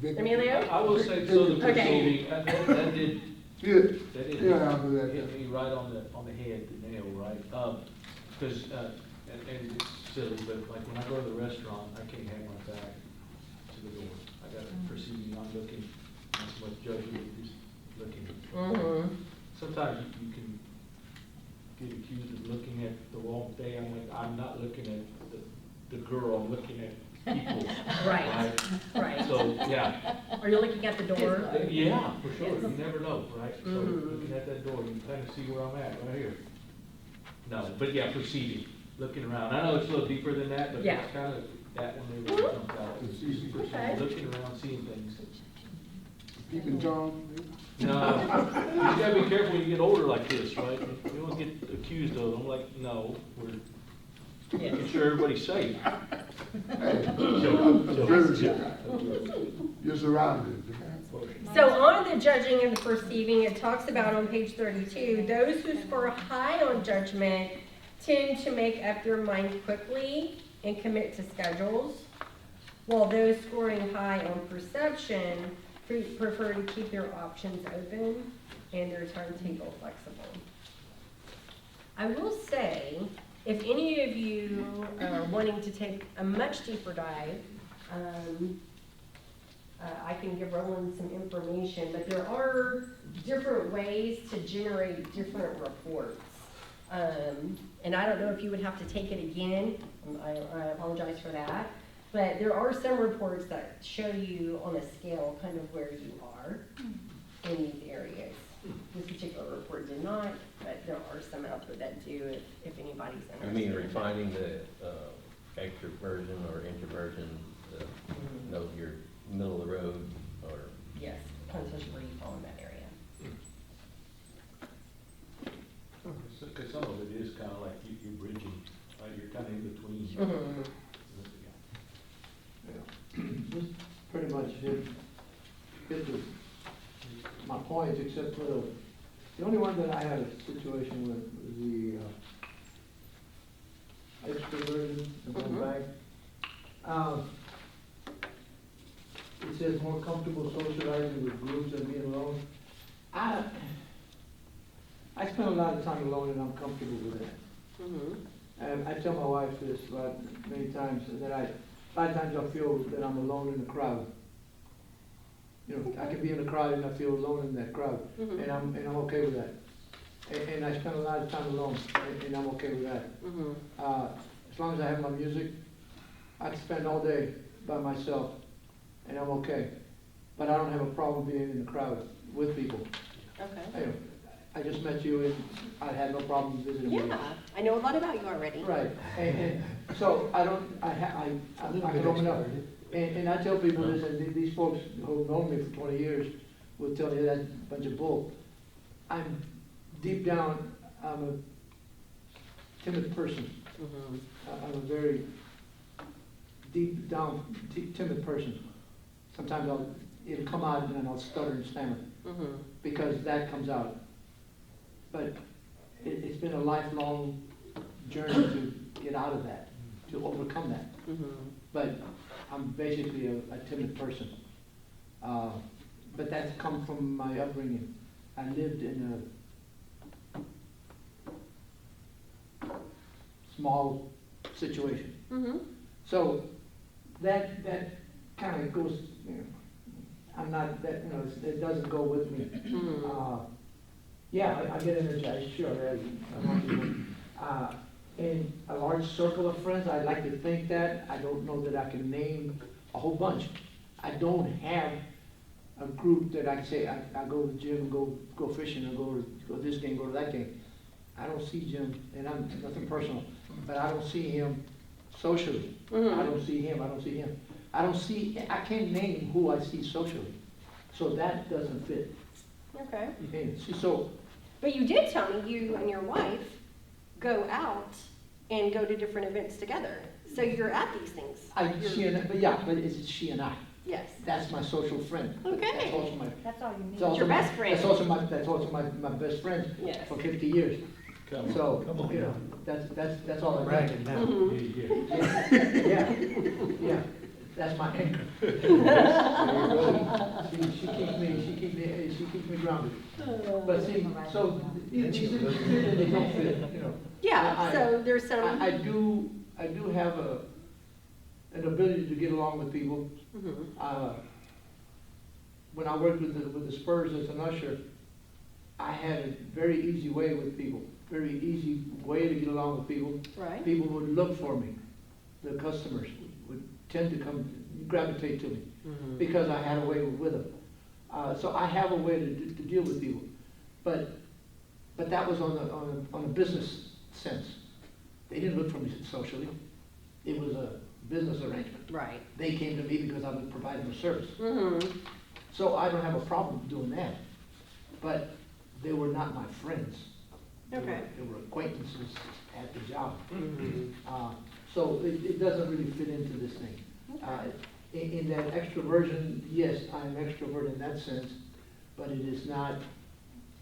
Emilio? I will say, so the Okay. perceiving, that did, that did Yeah, I'll do that. hit me right on the head, the nail, right? Because, and it's silly, but like when I go to the restaurant, I can't have my back to the door. I got a perceiving, I'm looking, not so much judging, just looking. Mm-hmm. Sometimes you can get accused of looking at the wrong thing. I'm like, I'm not looking at the girl, I'm looking at people. Right, right. So, yeah. Are you looking at the door? Yeah, for sure, you never know, right? So Mhm. looking at that door, you can kind of see where I'm at, right here. No, but yeah, perceiving, looking around. I know it's a little deeper than that, but Yeah. it's kind of that one there that jumps out. Perceiving. Okay. Looking around, seeing things. Peeping Tom. No, you just gotta be careful when you get older like this, right? You don't get accused of it. I'm like, no, we're making sure everybody's safe. Hey, Joke, very joke. good. Your surroundings. So on the judging and the perceiving, it talks about on page 32, those who score high on judgment tend to make up their mind quickly and commit to schedules, while those scoring high on perception prefer to keep their options open and their timetable flexible. I will say, if any of you are wanting to take a much deeper dive, I can give Roland some information, but there are different ways to generate different reports. And I don't know if you would have to take it again, I apologize for that. But there are some reports that show you on a scale kind of where you are in these areas. This particular report did not, but there are some out there that do if anybody's interested. I mean, refining the extroversion or introversion, know your middle of the road, or Yes, kind of tells you where you fall in that area. Because some of it is kind of like you're bridging, right? You're kind of in between. Mhm. This pretty much hit my points, except for the only one that I had a situation with was the extroversion, and going back. says more comfortable socializing with groups than being alone. I spend a lot of time alone and I'm comfortable with that. Mhm. And I tell my wife this many times, that a lot of times I feel that I'm alone in the crowd. You know, I can be in a crowd and I feel alone in that crowd, Mhm. and I'm okay with that. And I spend a lot of time alone, and I'm okay with that. Mhm. As long as I have my music, I can spend all day by myself, and I'm okay. But I don't have a problem being in the crowd with people. Okay. You know, I just met you, and I had no problem visiting with you. Yeah, I know a lot about you already. Right, and so I don't, I can open up. And I tell people this, and these folks who've known me for 20 years will tell you that's a bunch of bull. Deep down, I'm a timid person. Mhm. I'm a very deep down timid person. Sometimes it'll come out and then I'll stutter and stammer, Mhm. because that comes out. But it's been a lifelong journey to get out of that, to overcome that. Mhm. But I'm basically a timid person. But that's come from my upbringing. I lived in a small situation. Mhm. So that kind of goes, you know, I'm not, that, you know, it doesn't go with me. Mhm. Yeah, I get energized, sure, in a large circle of friends, I like to think that. I don't know that I can name a whole bunch. I don't have a group that I can say, I go to the gym, go fishing, or go to this game, go to that game. I don't see Jim, and I'm nothing personal, but I don't see him socially. Mhm. I don't see him, I don't see him. I can't name who I see socially. So that doesn't fit. Okay. And so, But you did tell me you and your wife go out and go to different events together. So you're at these things. but it's she and I. Yes. That's my social friend. Okay. That's also my, That's all you need. it's also Your my- best friend. That's also my best friend Yes. for 50 years. So, Come on you know, now. that's all I Bragging got. now. Mhm. Yeah, that's my anchor. She keeps me grounded. But see, so these things fit and they don't fit, you know. Yeah, so there's some. I do have an ability to get along with people. Mhm. When I worked with the Spurs as an usher, I had a very easy way with people, very easy way to get along with people. Right. People would look for me. The customers would tend to come, gravitate to me, Mhm. because I had a way with them. So I have a way to deal with people. But that was on a business sense. They didn't look for me socially. It was a business arrangement. Right. They came to me because I was providing a service. Mhm. So I don't have a problem doing that. But they were not my friends. Okay. They were acquaintances at the job. Mhm. So it doesn't really fit into this thing. In that extroversion, yes, I'm extrovert in that sense, but it is not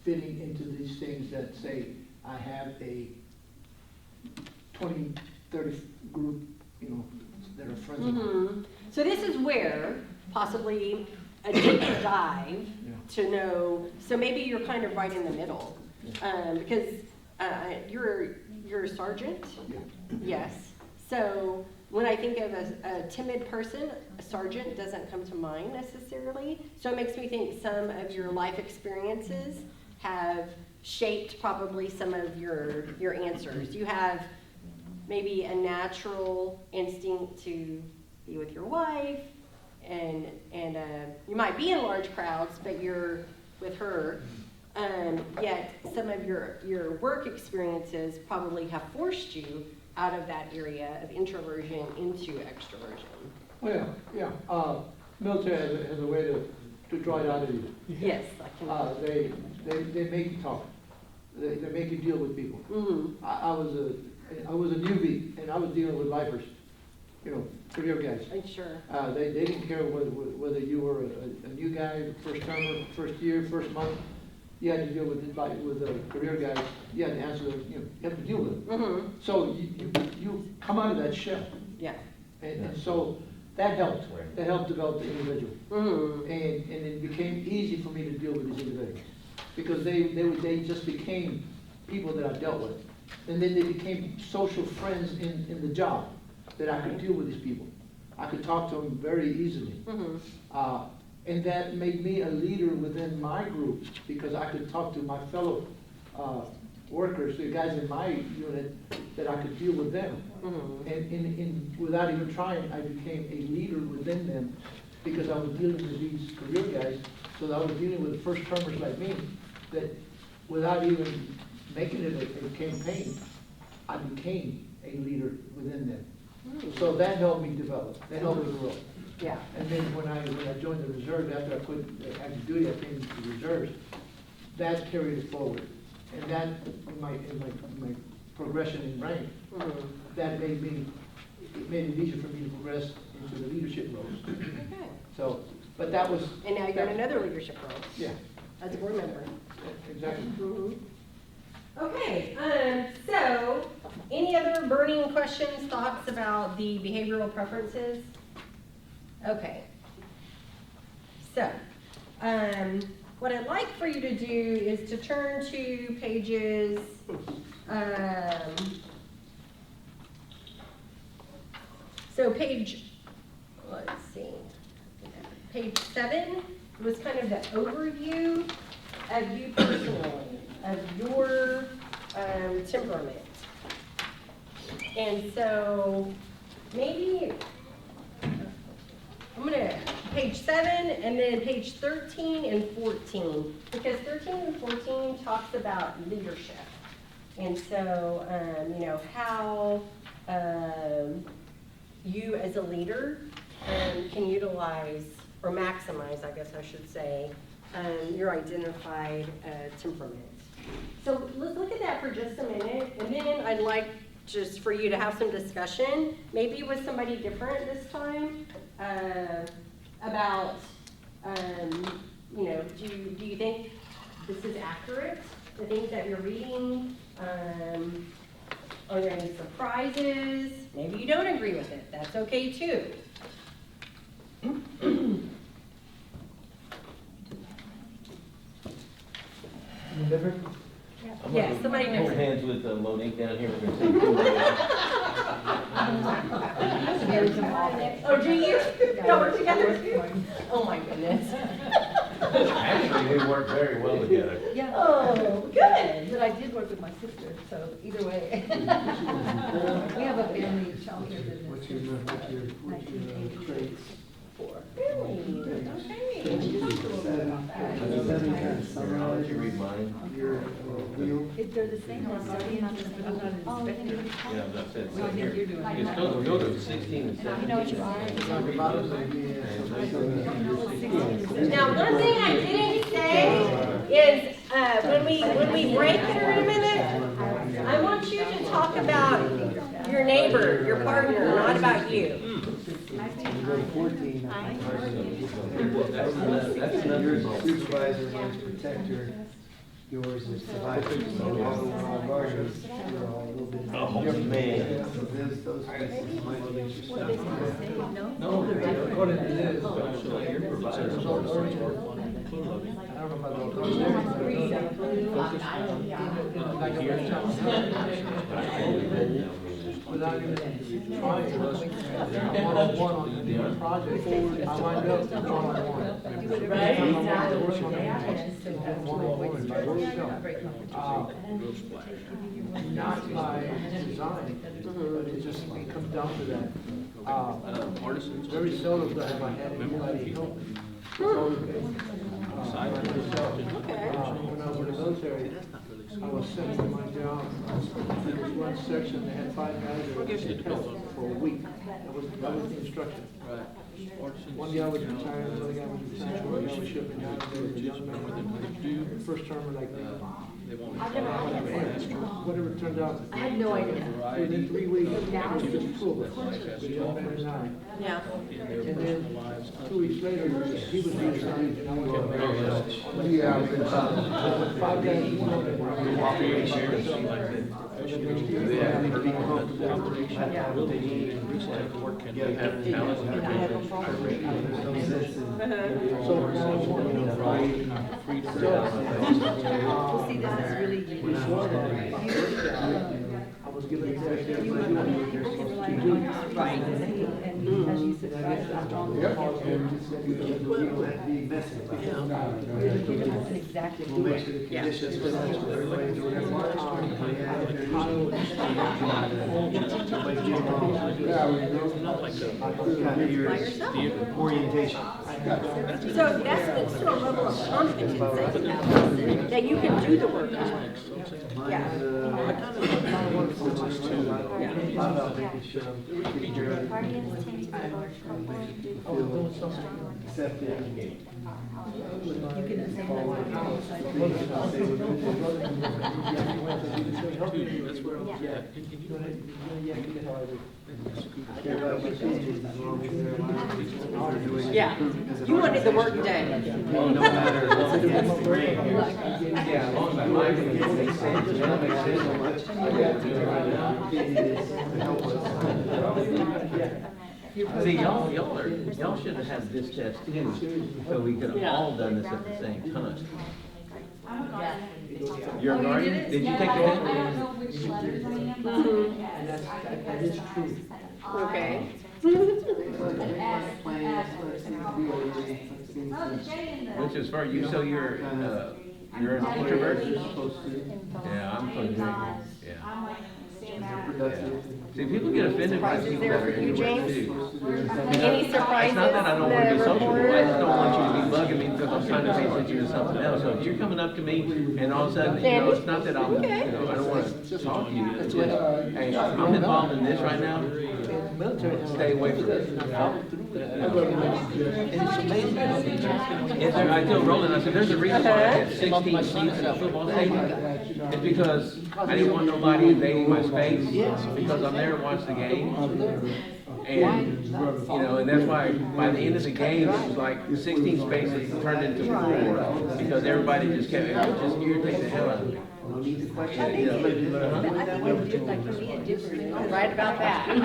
fitting into these things that say I have a 20, 30 group, you know, that are friends of mine. Mhm. So this is where possibly a deeper dive Yeah. to know, so maybe you're kind of right in the middle. Because you're a sergeant? Yeah. Yes. So when I think of a timid person, a sergeant doesn't come to mind necessarily. So it makes me think some of your life experiences have shaped probably some of your answers. You have maybe a natural instinct to be with your wife, and you might be in large crowds, but you're with her. Yet some of your work experiences probably have forced you out of that area of introversion into extroversion. Well, yeah. Military has a way to draw it out of you. Yes, I can. They make you talk. They make you deal with people. Mm-hmm. I was a newbie, and I was dealing with lifers, you know, career guys. I'm sure. They didn't care whether you were a new guy, first termer, first year, first month. You had to deal with career guys. You had to answer them. You have to deal with them. Mm-hmm. So you come out of that shell, Yeah. and so that helped. That helped develop the individual. Mhm. And it became easy for me to deal with these individuals. Because they just became people that I dealt with. And then they became social friends in the job, that I could deal with these people. I could talk to them very easily. Mhm. And that made me a leader within my group, because I could talk to my fellow workers, the guys in my unit, that I could deal with them. Mhm. And without even trying, I became a leader within them, because I was dealing with these career guys, so that I was dealing with first termers like me, that without even making it a campaign, I became a leader within them. So that helped me develop, that helped me grow. Yeah. And then when I joined the reserve, after I quit active duty, I came to the reserves, that carried it forward. And that, in my progression in rank, Mhm. that made it easier for me to progress into the leadership roles. Okay. So, but that was. And now you're in another leadership role Yeah, as a board member. exactly. Mhm. Okay, so any other burning questions, thoughts about the behavioral preferences? Okay. So, what I'd like for you to do is to turn to pages, so let's see, page 7 was kind of the overview of you personally, of your temperament. And so maybe I'm gonna, page 7 and then page 13 and 14, because 13 and 14 talks about leadership. And so, you know, how you as a leader can utilize, or maximize, I guess I should say, your identified temperament. So let's look at that for just a minute, and then I'd like just for you to have some discussion, maybe with somebody different this time, about, you know, do you think this is accurate, the things that you're reading? Are there any surprises? Maybe you don't agree with it, that's okay too. Different? Yes, somebody Hold different. hands with Monique down here. We're gonna Oh, do you? Y'all work together too? Oh, my goodness. Actually, we work very well together. Yeah. Oh, good. But I did work with my sister, so either way. We have a family childcare business. What's your traits? Really? Okay. Seven kind of summarize You read mine? your wheel. If they're the same, I'm not an inspector. Yeah, that's it. So I think you're doing. It's go to 16 and 17. You know what you are? Talk about it, Now, one thing I didn't say is, when we break here in a minute, I want you to talk about your neighbor, your partner, not about you. You go to 14. That's Yours is supervisor, mine's protector, yours is survivor. So all ours, you're all a little bit. Oh, man. So those places might be your stuff. No, according to this, your provider. I don't know about those areas, but without even trying, one-on-one on the different project, I wind up one-on-one. Right? One-on-one by yourself. Not by design, but it just comes down to that. Very seldom do I have anybody help me. It's always been, myself. When I was in the military, I was sent to my job. There was one section, they had 5 guys that would help for a week. That was the instruction. One guy was retired, another guy was retired, one guy was shipping out, there was a young man, first termer like me. Whatever it turned out. I had no idea. Within 3 weeks, it was just 2 of us, the young man and I. Yeah. And then 2 weeks later, he was resigned and I was on the Yeah, I've been trying. 5 guys, one of them were on the operation. And we have talent. Well, see, this is really I was given executive. you rely on your right, and as you said, right, the strong. Yep. That's exactly. Orientation. So that speaks to a level of confidence that you can do the work. Yeah. That's where I'm at. Yeah, you wanted the work done. No matter. Yeah, as long as my mind can make sense, it don't make sense so much. I got to do it right now. See, y'all should have had this test too, so we could have all done this at the same time. You're a guardian? Did you take the I test? don't know which letters I am, but That is true. Okay. Oh, the J in the. Which is for you, so you're an introvert? Yeah, I'm supposed to be, yeah. I'm like, stand out. See, people get offended by Surprises people there that are for you, introverted James? too. Any surprises? It's not that I don't want to be the sociable, report? I just don't want you to be bugging me because I'm trying to pay attention to something else. So if you're coming up to me and all of a sudden, you know, it's not that I'm, you know, I don't want to talk to you. It's just, hey, I'm involved in this right now, stay away from it. I told Roland, I said, there's a reason why I had 16 seats in a football stadium. It's because I didn't want nobody invading my space, because I'm there to watch the game. And, you know, and that's why by the end of the game, it was like 16 spaces turned into 4, because everybody just kept, it would just irritate the hell out of me. I think it's like for me, a different. Right about that. You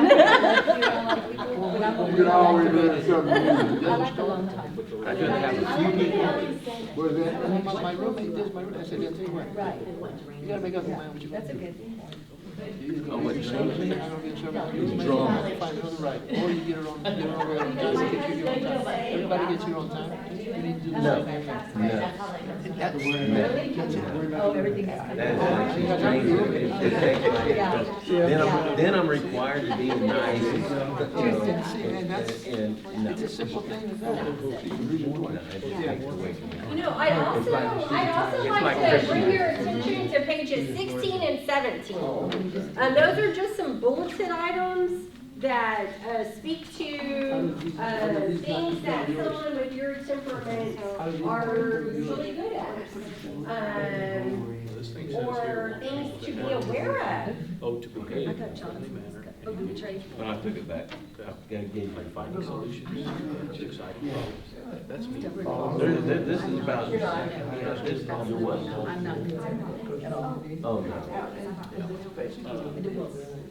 can always learn something new. I like a long time. I couldn't have a few people. What is that? My roommate, this, my roommate, I said, yeah, tell you what. Right. You gotta make up your mind what you want That's to a do. good thing. Oh, what, It's drama. Find another right, or you get it on, get your own time. Everybody gets your own time. You need to do the No, same thing. no. That's Oh, everything's coming. That is actually strange. It takes, then I'm required to be nice and, you know, and no. It's a simple thing to do. No, it just takes away from me. You know, I'd also like to bring your attention to pages 16 and 17. Those are just some bulleted items that speak to things that someone with your temperament are really good at. Or things to be aware of. Oh, to behave. I got Johnson. Oh, good trade. When I took it back, I gave my finding solutions. It's exciting. That's me. This is about, this is all your what? I'm not concerned at all. Oh, no.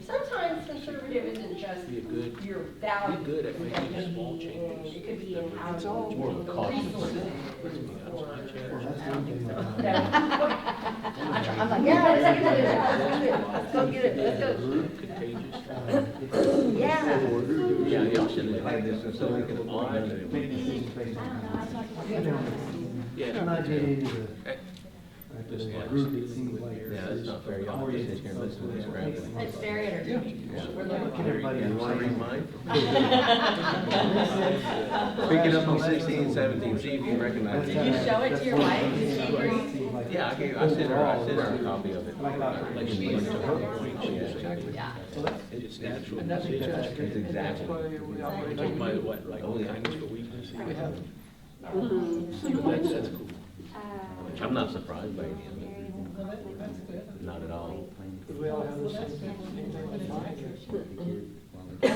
Sometimes conservative isn't just Be good. your value. Be good at making small changes. It could be in how It's more of a cautious. I'm like, yeah, let's go get it, let's go. Contagious. Yeah. Yeah, y'all should have had this so we could all learn it. Yeah. Not get into Yeah, group, it seems like. yeah, that's not fair. Y'all just sit here and listen to this crap. It's very entertaining. Everybody in line. Read mine. Pick it up on 16 and 17, see if you recognize Did you it. show it to your wife? Did she agree? Yeah, I sent her a copy of it. Like she went to her point. Yeah. It's natural. And that's It's exactly. exactly. Take my, what, like, kindness for weakness? That's cool. I'm not surprised by any of it. Not at all. We all have the same. This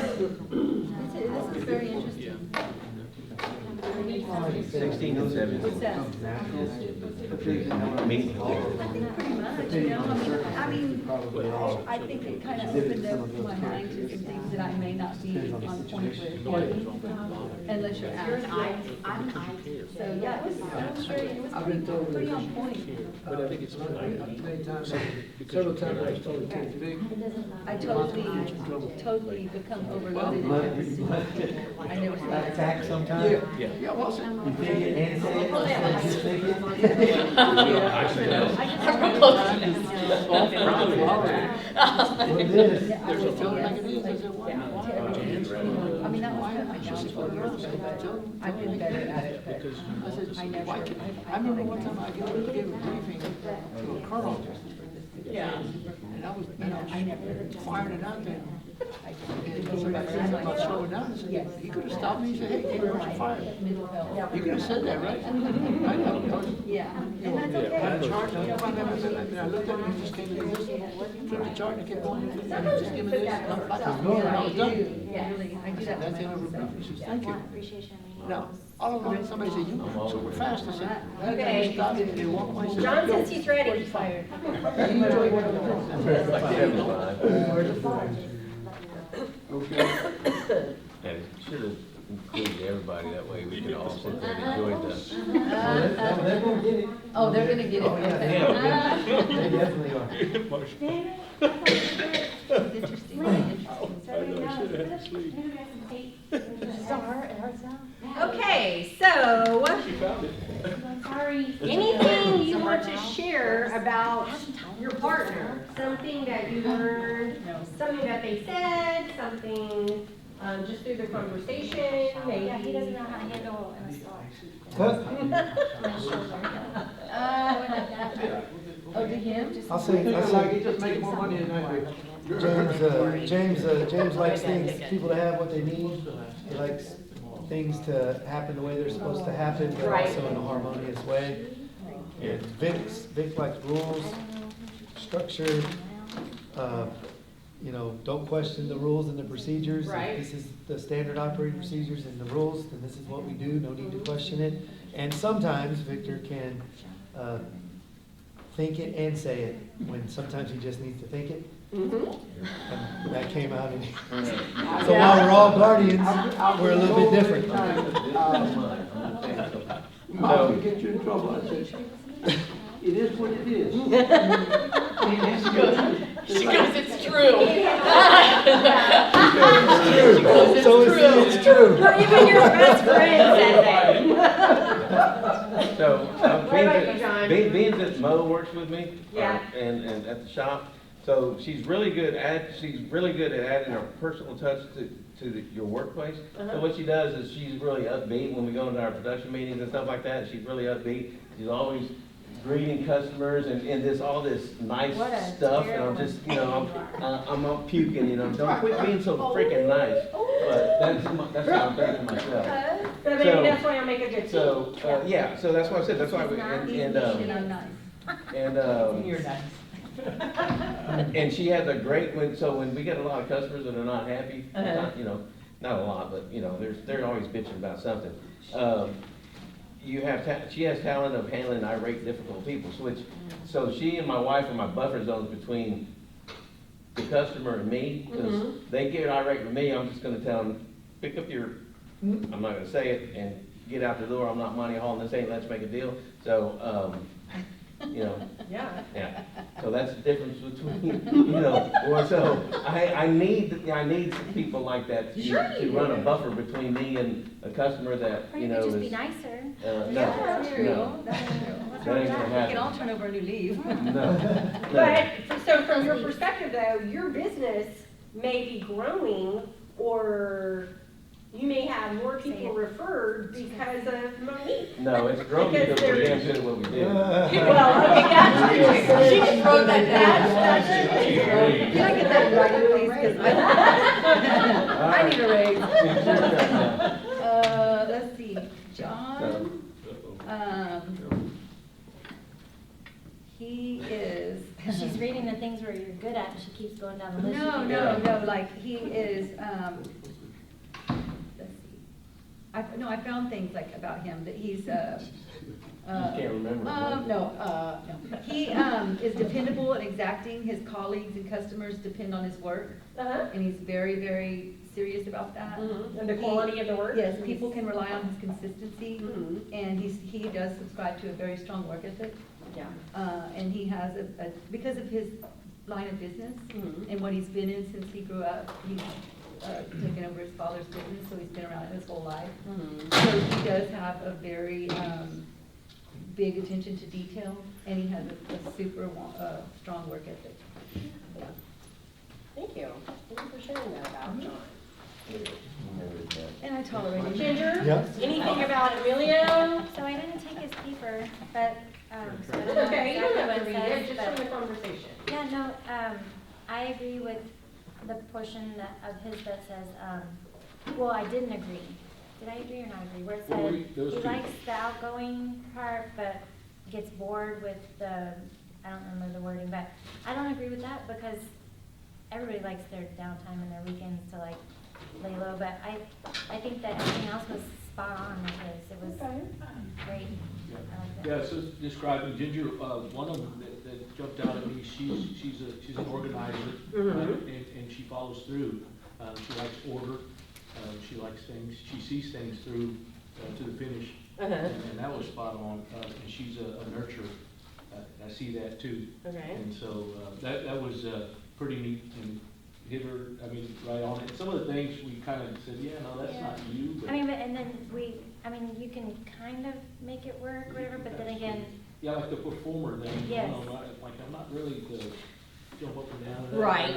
is very interesting. 16 and 17. What's that? Me. I think pretty much, you know, I mean, I think it kind of opened up my mind to some things that I may not be on point with, unless you're asked. I'm an I. So, yeah, it was very, it I've been told pretty on point. But I think it's many times, several times I was told it's too big. I totally become overloaded. I never said that. Attack sometimes. Yeah, well, You think it and say it, just think it. there's a feeling like it is, I said, why? I mean, that was kind of my downfall, but I've been better at it, but I said, I never. why can't, I remember one time I gave a briefing to a colonel. Yeah. And I was, I never. firing it out there. And somebody said something about slowing down, I said, he could have stopped me, he said, hey, you're fired. You could have said that, right? Yeah. I had a chart, and I looked at it, he just came in, just flipped the chart and kept going, and just give me this, and I was done. Yeah, really, I do that. That's the end of the briefing, she says, thank you. Appreciation. Now, all of a sudden, somebody said, you were super fast, I said, Okay. I stopped and they walked by and said, John "Yo, says he's ready. Fired. you enjoy what you're doing." Okay. And should have included everybody, that way we could all sit there and enjoy the. They're gonna get it. Oh, they're gonna get it. Oh, yeah, they definitely are. It's interesting, very interesting. It hurts now. Okay, so, Sorry. anything you want to share about your partner? Something that you learned, something that they said, something, just through the conversation, maybe? Yeah, he doesn't know how to handle an assault. Oh, to him? I'll say, He just making more money than I do. James likes people to have what they need. He likes things to happen the way they're supposed to happen, but Right. also in a harmonious way. And Vic likes rules, structure, don't question the rules and the procedures. If Right. this is the standard operating procedures and the rules, then this is what we do, no need to question it. And sometimes Victor can think it and say it, when sometimes he just needs to think it. And that came out in so while we're all guardians, we're a little bit different. Mom will get you in trouble, I said, it is what it is. She goes, it's true. It's true. Even your best friend said that. So, What about you, John? being that Mo works with me. Yeah. And at the shop, so she's really good at adding her personal touch to your workplace. So what she does is she's really upbeat when we go into our production meetings and stuff like that. She's really upbeat. She's always greeting customers and this all this nice What a stuff. And I'm just, I'm all puking, don't quit being so freaking nice. But that's how I'm thinking myself. So maybe that's why I make a good team. So, so that's what I said, that's why we, And I'm nice. You're nice. And she has a great, when we get a lot of customers that are not happy, not a lot, but, they're always bitching about something. She has talent of handling irate, difficult people, so she and my wife are my buffer zones between the customer and me, because they get irate with me, I'm just gonna tell them, pick up your, I'm not gonna say it, and get out the door, I'm not money hauling this ain't, let's make a deal. So, yeah. So that's the difference between, so I need people like that to run a buffer between me and a customer that, Or you could just be nicer. No. That's true. No. That's true. That ain't gonna We happen. can all turn over a new leaf. No. But, so from your perspective though, your business may be growing, or you may have more people referred because of Monique. No, it's growing because we're damn good at what we do. Well, okay, that's true. She just wrote that down. That's true. Can I get that right, please? 'Cause I need a raise. Let's see, John, he is. She's reading the things where you're good at, and she keeps going down the list. No, like he is, let's see. I found things like about him, that he's, You can't remember. right? no. He, is dependable and exacting. His colleagues and customers depend on his work. Uh-huh. And he's very, very serious about that. Mhm. And the quality of the work? Yes, people can rely on his consistency. Mhm. And he does subscribe to a very strong work ethic. Yeah. And he has because of his line of business Mhm. and what he's been in since he grew up, he's taken over his father's business, so he's been around it his whole life. Mhm. So he does have a very big attention to detail, and he has a super strong work ethic. Yeah. Thank you. Thank you for sharing that about John. And I tolerate him. Ginger? Yep. Anything about Emilio? So I didn't take his paper, but, so I don't It's know okay, you don't exactly have what to it read it, says, just from but- the conversation. Yeah, no, I agree with the portion of his that says, well, I didn't agree. Did I agree or not agree? Where it Well, said, those he two. likes the outgoing part, but gets bored with the, I don't remember the wording, but I don't agree with that because everybody likes their downtime and their weekends to like lay low, but I think that everything else was spot on with his. It was great. I like that. Yeah, so describing Ginger, one of them that jumped out at me, she's an organizer, and she follows through. She likes order, she likes things, she sees things through to the finish, and that was spot on. And she's a nurturer. I see that too. Okay. And so that was pretty neat and hit her, I mean, right on it. Some of the things we kind of said, yeah, no, that's not you. But I mean, and then you can kind of make it work, whatever, but then again, yeah, like the performer thing. Yes. Like I'm not really the jump up and down. and Right.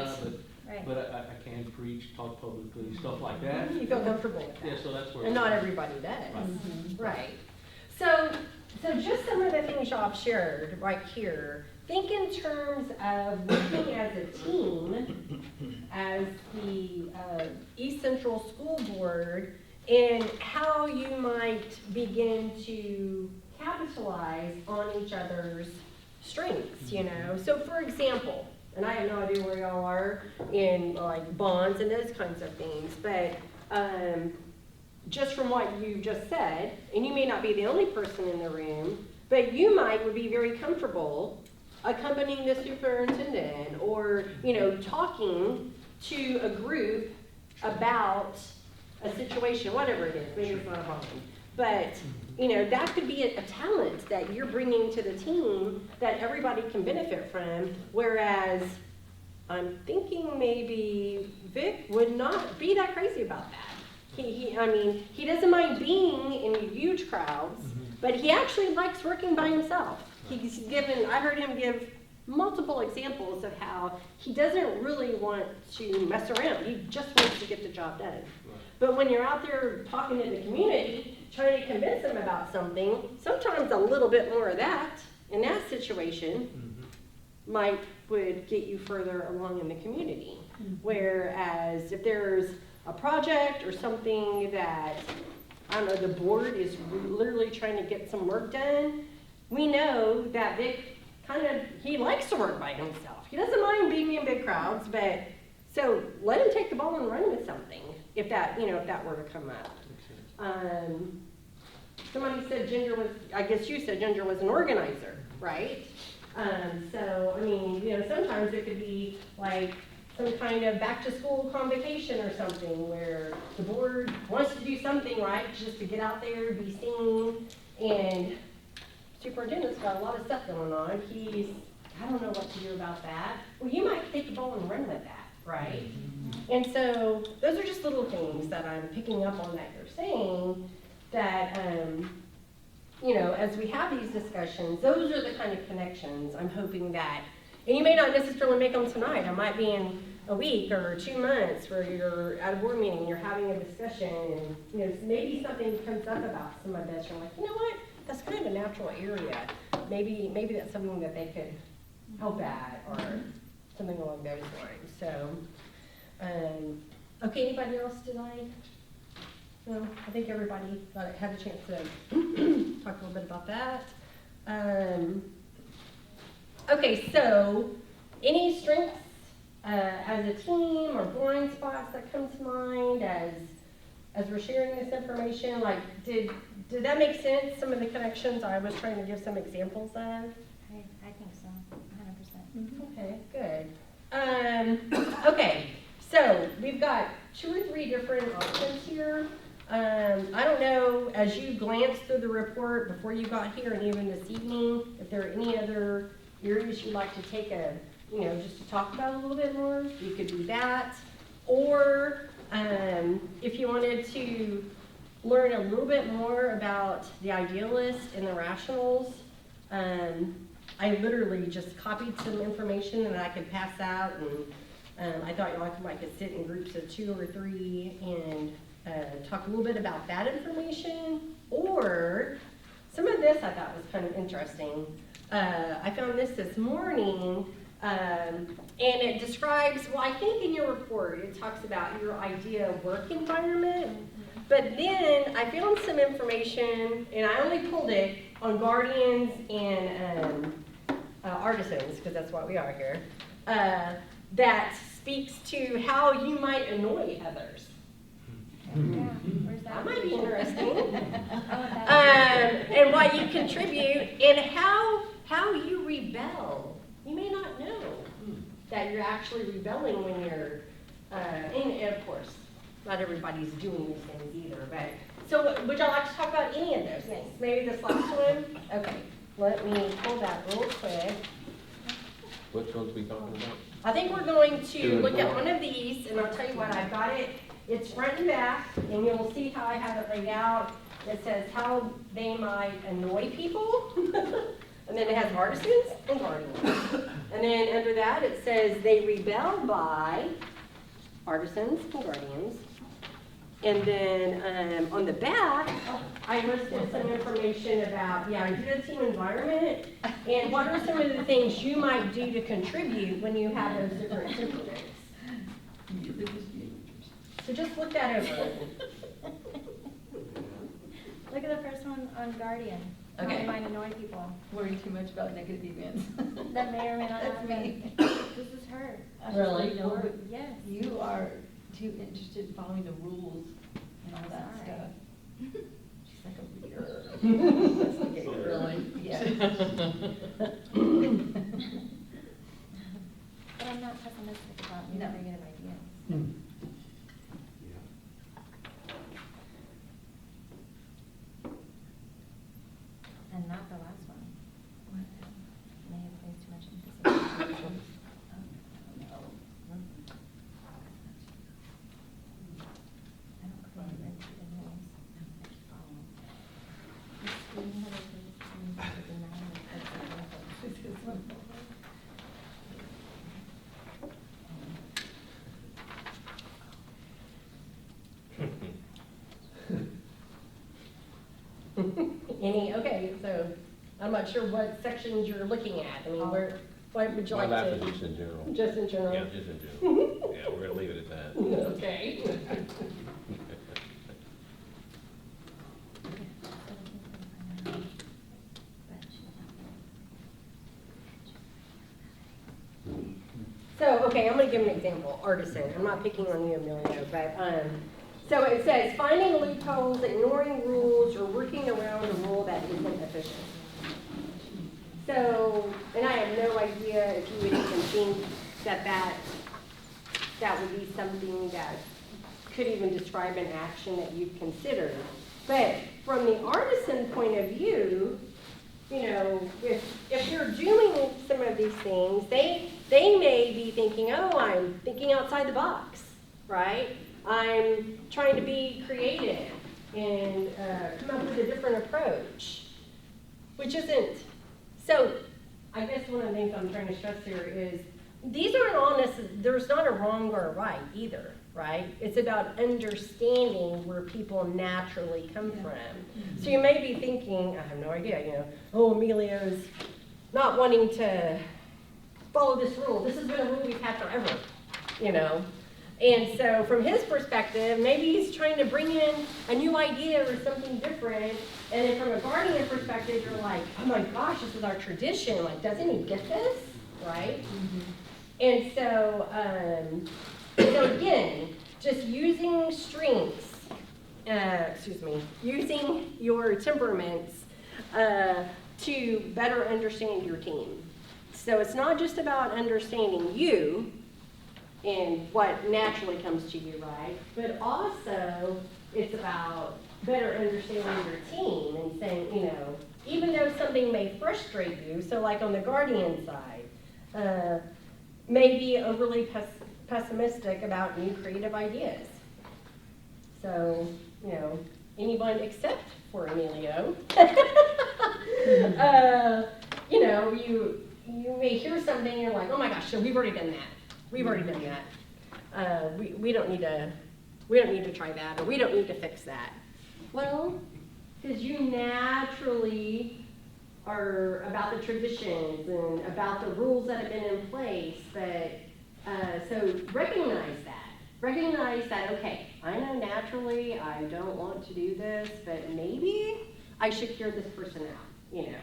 right. But I can preach, talk publicly, stuff like that. You feel comfortable with that? Yeah, so that's where. And not everybody does. Right. Right. So just some of the things y'all have shared right here, think in terms of working as a team, as the East Central School Board, and how you might begin to capitalize on each other's strengths, you know? So for example, and I have no idea where y'all are in like bonds and those kinds of things, but just from what you just said, and you may not be the only person in the room, but you would be very comfortable accompanying the superintendent or, you know, talking to a group about a situation, whatever it is, maybe it's not a bond. But, you know, that could be a talent that you're bringing to the team that everybody can benefit from, whereas I'm thinking maybe Vic would not be that crazy about that. He doesn't mind being in huge crowds, but he actually likes working by himself. I heard him give multiple examples of how he doesn't really want to mess around. He just wants to get the job done. Right. But when you're out there talking to the community, trying to convince them about something, sometimes a little bit more of that in that situation would get you further along in the community. Whereas if there's a project or something that, I don't know, the board is literally trying to get some work done, we know that Vic he likes to work by himself. He doesn't mind being in big crowds, but so let him take the ball and run with something if that were to come up. Somebody said Ginger was, I guess you said Ginger was an organizer, right? So, I mean, you know, sometimes it could be like some kind of back to school convocation or something where the board wants to do something, right, just to get out there, be seen, and superintendent's got a lot of stuff going on. I don't know what to do about that. Well, you might take the ball and run with that, right? And so those are just little things that I'm picking up on that you're saying that, you know, as we have these discussions, those are the kind of connections I'm hoping that, and you may not necessarily make them tonight. It might be in a week or 2 months where you're at a board meeting and you're having a discussion and, you know, maybe something comes up about some of this. You're like, you know what? That's kind of a natural area. Maybe that's something that they could help at or something along those lines. So, okay, anybody else tonight? No, I think everybody had a chance to talk a little bit about that. Okay, so any strengths as a team or blind spots that come to mind as as we're sharing this information? Like, did that make sense, some of the connections I was trying to give some examples of? I think so, 100%. Okay, good. Okay, so we've got 2 or 3 different options here. I don't know, as you glanced through the report before you got here and even this evening, if there are any other areas you'd like to take just to talk about a little bit more, you could do that. Or if you wanted to learn a little bit more about the idealist and the rationals, I literally just copied some information that I could pass out, and I thought y'all could sit in groups of 2 or 3 and talk a little bit about that information. Or some of this I thought was kind of interesting. I found this morning, and it describes, well, I think in your report it talks about your ideal work environment, but then I found some information, and I only pulled it on guardians and artisans, because that's what we are here, that speaks to how you might annoy others. Yeah, where's that? That might be interesting. Oh, And what you contribute, and how you rebel. You may not know that you're actually rebelling when you're, and of course, not everybody's doing these things either, but. So would y'all like to talk about any of those things? Maybe this last one? Okay, let me pull that real quick. Which ones we talking about? I think we're going to 2 and look at 4. one of these, and I'll tell you what, I've got it. It's front and back, and you'll see how I have it laid out. It says how they might annoy people. And then it has artisans and guardians. And then under that, it says they rebel by artisans and guardians. And then on the back, I listed some information about the ideal team environment and what are some of the things you might do to contribute when you have those different temperaments. So just look that over. Look at the first one on Guardian. How Okay. they might annoy people. Worry too much about negative events. That may or may not That's happen. me. This is her. Really? Yes. You are too interested in following the rules and all that Sorry. stuff. She's like a reader. Really? Yeah. But I'm not pessimistic about new No. negative ideas. And not the last one. May have placed too much emphasis on I don't create rigid rules. The screen that opens to deny the example. Okay, so I'm not sure what sections you're looking at. I mean, what would you My like lap to? is just in general. Just in general? Yeah, just in general. Yeah, we're gonna leave it at that. Okay. So, okay, I'm gonna give an example, artisan. I'm not picking on you, Emilio, but, so it says, finding loopholes, ignoring rules, or working around a rule that isn't efficient. So, and I have no idea if you would even think that would be something that could even describe an action that you'd consider. But from the artisan point of view, you know, if you're doing some of these things, they may be thinking, oh, I'm thinking outside the box, right? I'm trying to be creative and come up with a different approach, which isn't. So I guess one of the things I'm trying to stress here is these aren't all necessarily, there's not a wrong or a right either, right? It's about understanding where people naturally come from. So you may be thinking, I have no idea, you know, oh, Emilio's not wanting to follow this rule. This has been a rule we've had forever, you know? And so from his perspective, maybe he's trying to bring in a new idea or something different. And then from a guardian perspective, you're like, oh my gosh, this is our tradition. Like, doesn't he get this, right? And so, so again, just using strengths using your temperaments to better understand your team. So it's not just about understanding you and what naturally comes to you, right? But also it's about better understanding your team and saying, you know, even though something may frustrate you, so like on the guardian side, may be overly pessimistic about new creative ideas. So, you know, anyone except for Emilio, you know, you may hear something and you're like, oh my gosh, so we've already done that. We've already done that. We don't need to try that, or we don't need to fix that. Well, because you naturally are about the traditions and about the rules that have been in place, but so recognize that. Recognize that, okay, I know naturally I don't want to do this, but maybe I should hear this person out, you know.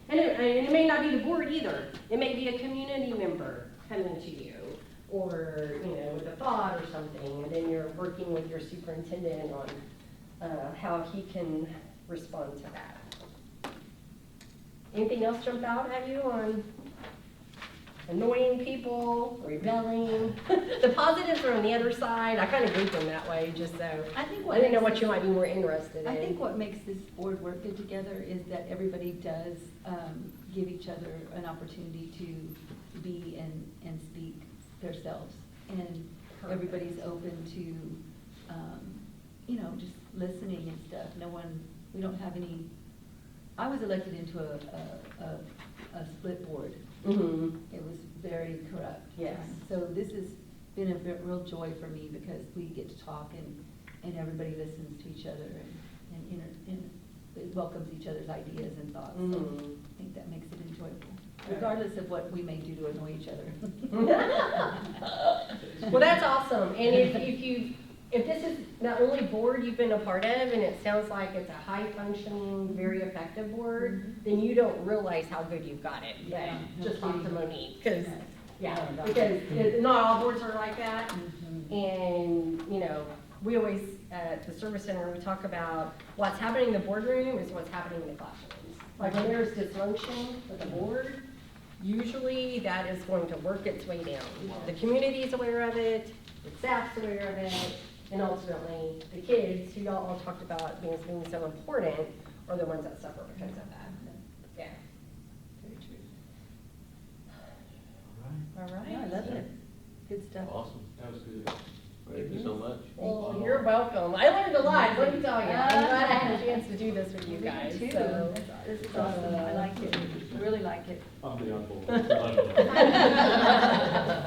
And it may not be the board either. It may be a community member coming to you, or, you know, with a thought or something, and then you're working with your superintendent on how he can respond to that. Anything else jump out at you on annoying people, rebelling? The positives are on the other side. I kind of grouped them that way, just so I think I didn't know what you might be more interested in. I think what makes this board work good together is that everybody does give each other an opportunity to be and speak themselves. And everybody's open to, you know, just listening and stuff. We don't have any, I was elected into a split board. Mm-hmm. It was very corrupt. Yes. So this has been a real joy for me because we get to talk and everybody listens to each other and it welcomes each other's ideas and thoughts. So I think that makes it enjoyable, regardless of what we may do to annoy each other. Well, that's awesome. And if this is the only board you've been a part of, and it sounds like it's a high-functioning, very effective board, then you don't realize how good you've got it. Yeah. But just talk to Monique, because, Yeah. because not all boards are like that. And, you know, we always, at the service center, we talk about what's happening in the boardroom is what's happening in the classrooms. Like when there's dysfunction with the board, usually that is going to work its way down. The community's aware of it, the staff's aware of it, and ultimately the kids, who y'all all talked about being so important, are the ones that suffer because of that. Yeah. Very true. All right. Yeah, I love it. Good stuff. Awesome. That was good. Thank you so much. Well, you're welcome. I learned a lot, let me tell you. I'm glad I had a chance to do this with you guys. Me too. So, This is awesome. I like it. Really like it. I'll be on board.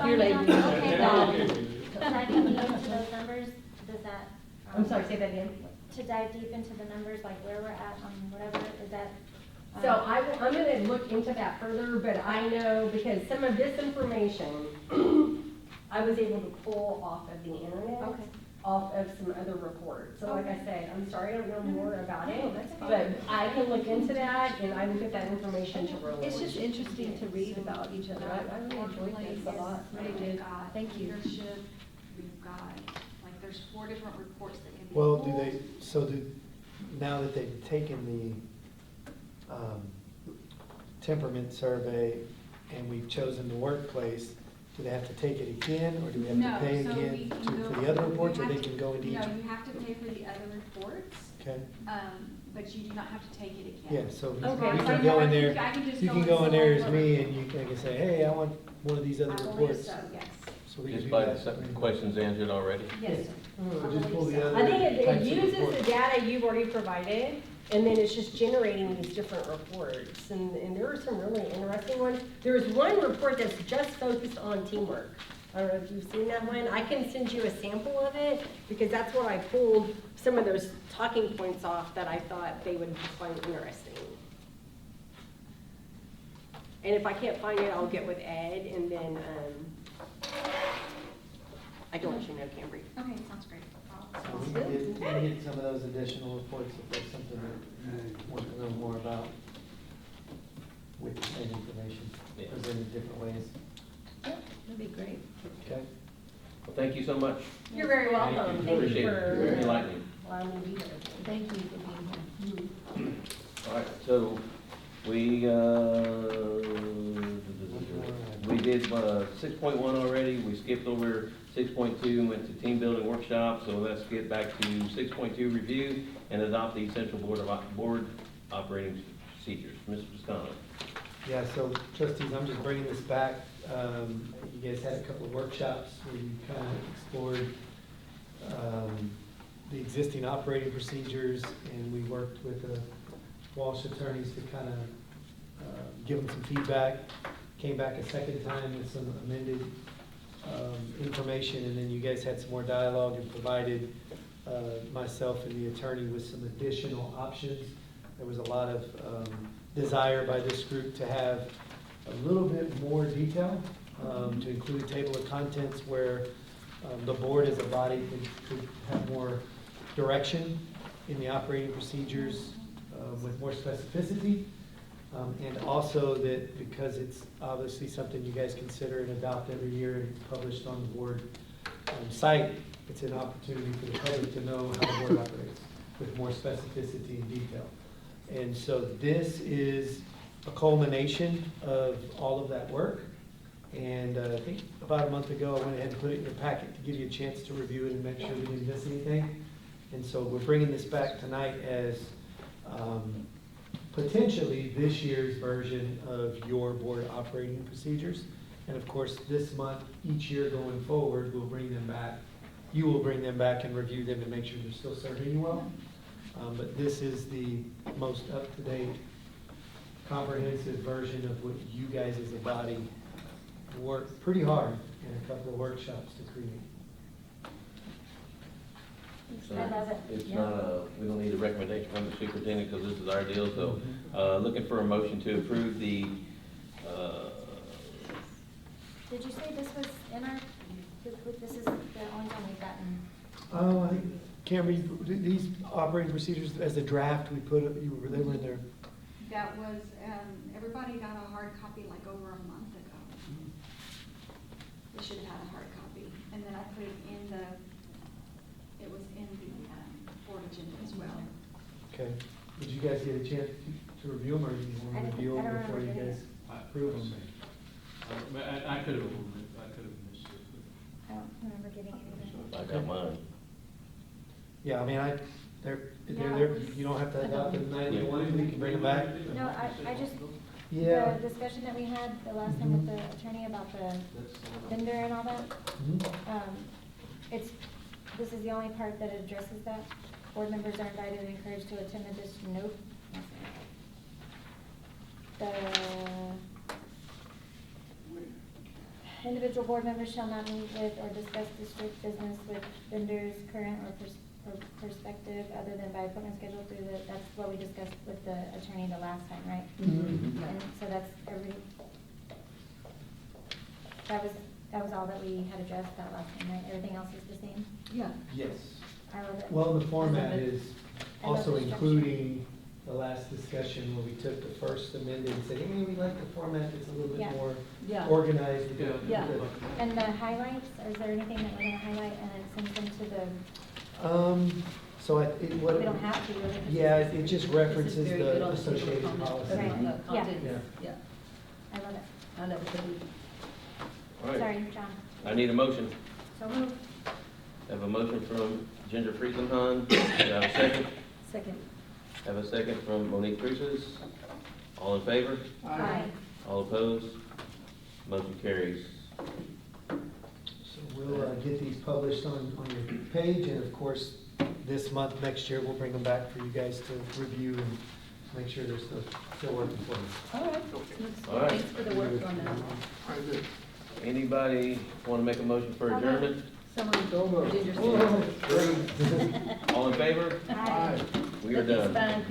You're late. Okay, Okay. to dive deep into those numbers, does that? I'm sorry, say that again. To dive deep into the numbers, like where we're at on whatever, is that? So I'm gonna look into that further, but I know because some of this information I was able to pull off of the internet, Okay. off of some other reports. So like I said, I'm sorry I don't know more about it, No, that's fine. but I can look into that and I will get that information to Roland. It's just interesting to read about each other. I really enjoyed this a lot. Really did. Thank you. Leadership, we've got, like, there's 4 different reports that can be Well, pulled. now that they've taken the temperament survey and we've chosen the workplace, do they have to take it again, or do we have No, to pay so again we can go- for the other you reports, or have they to- can go into each? No, you have to pay for the other reports, Okay, but you do not have to take it again. yeah, so Okay. we So can go in I there, can just you can and go in there as select me, one. and you can say, hey, I want one of these other I believe reports. so, yes. So we can Just do by the that. questions answered already? Yes, sir. So just pull the other I think it types of uses the reports. data you've already provided, and then it's just generating these different reports. And there are some really interesting ones. There's one report that's just focused on teamwork. I don't know if you've seen that one. I can send you a sample of it, because that's what I pulled some of those talking points off that I thought they would find interesting. And if I can't find it, I'll get with Ed, and then, I can let you know, Cambry. Okay, sounds great. So we can get some of those additional reports if there's something that you want to know more about with the same information Yeah. presented different ways. That'd be great. Okay? Well, thank you so much. You're very welcome. Thank you Appreciate it. for Very enlightening. Well, I will be there. Thank you for being here. All right, so we did 6.1 already. We skipped over 6.2, went to team building workshop. So let's get back to 6.2, review and adopt the essential board operating procedures. Mr. Toscano. Yeah, so trustees, I'm just bringing this back. You guys had a couple of workshops where you kind of explored the existing operating procedures, and we worked with the Walsh attorneys to kind of give them some feedback. Came back a second time with some amended information, and then you guys had some more dialogue and provided myself and the attorney with some additional options. There was a lot of desire by this group to have a little bit more detail, to include a table of contents where the board as a body could have more direction in the operating procedures with more specificity. And also that because it's obviously something you guys consider and adopt every year and it's published on the board site, it's an opportunity for the public to know how the board operates with more specificity and detail. And so this is a culmination of all of that work. And I think about a month ago, I went ahead and put it in your packet to give you a chance to review it and make sure we didn't miss anything. And so we're bringing this back tonight as potentially this year's version of your board operating procedures. And of course, this month, each year going forward, we'll bring them back. You will bring them back and review them and make sure they're still serving you well. But this is the most up-to-date, comprehensive version of what you guys as a body worked pretty hard in a couple of workshops to create. So I love it. it's Yeah. not we don't need a recommendation from the superintendent because this is our deal. So looking for a motion to approve the, Did you say this was in our, this is the only time we've gotten? Oh, I can't read, these operating procedures as a draft, we put, they were in there. That was, everybody got a hard copy like over a month ago. They should have had a hard copy. And then I put it in it was in the board agenda as well. Okay. Did you guys get a chance to review them, or do you want to review I them don't before you remember guys I- approve them? I could have missed it. I don't remember getting anything. I got mine. Yeah, I mean, they're, No. you don't have to adopt them tonight, you want to, we can bring them back. No, I just, Yeah. the discussion that we had the last time with the attorney about the vendor and all that, Mhm. this is the only part that addresses that. Board members are invited and encouraged to attend this note. The individual board members shall not meet with or discuss district business with vendors, current or prospective, other than by appointment scheduled through that's what we discussed with the attorney the last time, right? Mhm. And so that's that was all that we had addressed that last time, right? Everything else is the same? Yeah. Yes. I love it. Well, the format is I love also the structure. including the last discussion where we took the first amendment and said, hey, we like the format that's a little Yeah. bit more Yeah. organized. Yeah. And the highlights, is there anything that we're gonna highlight and then send them to the, So what? we don't have to, really? just- Yeah, it just This is references very good the on associated content. policy. Right. The content, Yeah. yeah. I love it. I love it. All right. Sorry, John. I need a motion. So moved. Have a motion from Ginger Friedlandhahn. Do I have a second? Second. Have a second from Monique Cruces. All in favor? Aye. All opposed? Motion carries. So we'll get these published on your page, and of course, this month, next year, we'll bring them back for you guys to review and make sure they're still working for you. All right. All right. Thanks for the work on that. Anybody want to make a motion for adjournment? Someone, Ginger said. All in favor? Aye. We are Let these done. fine people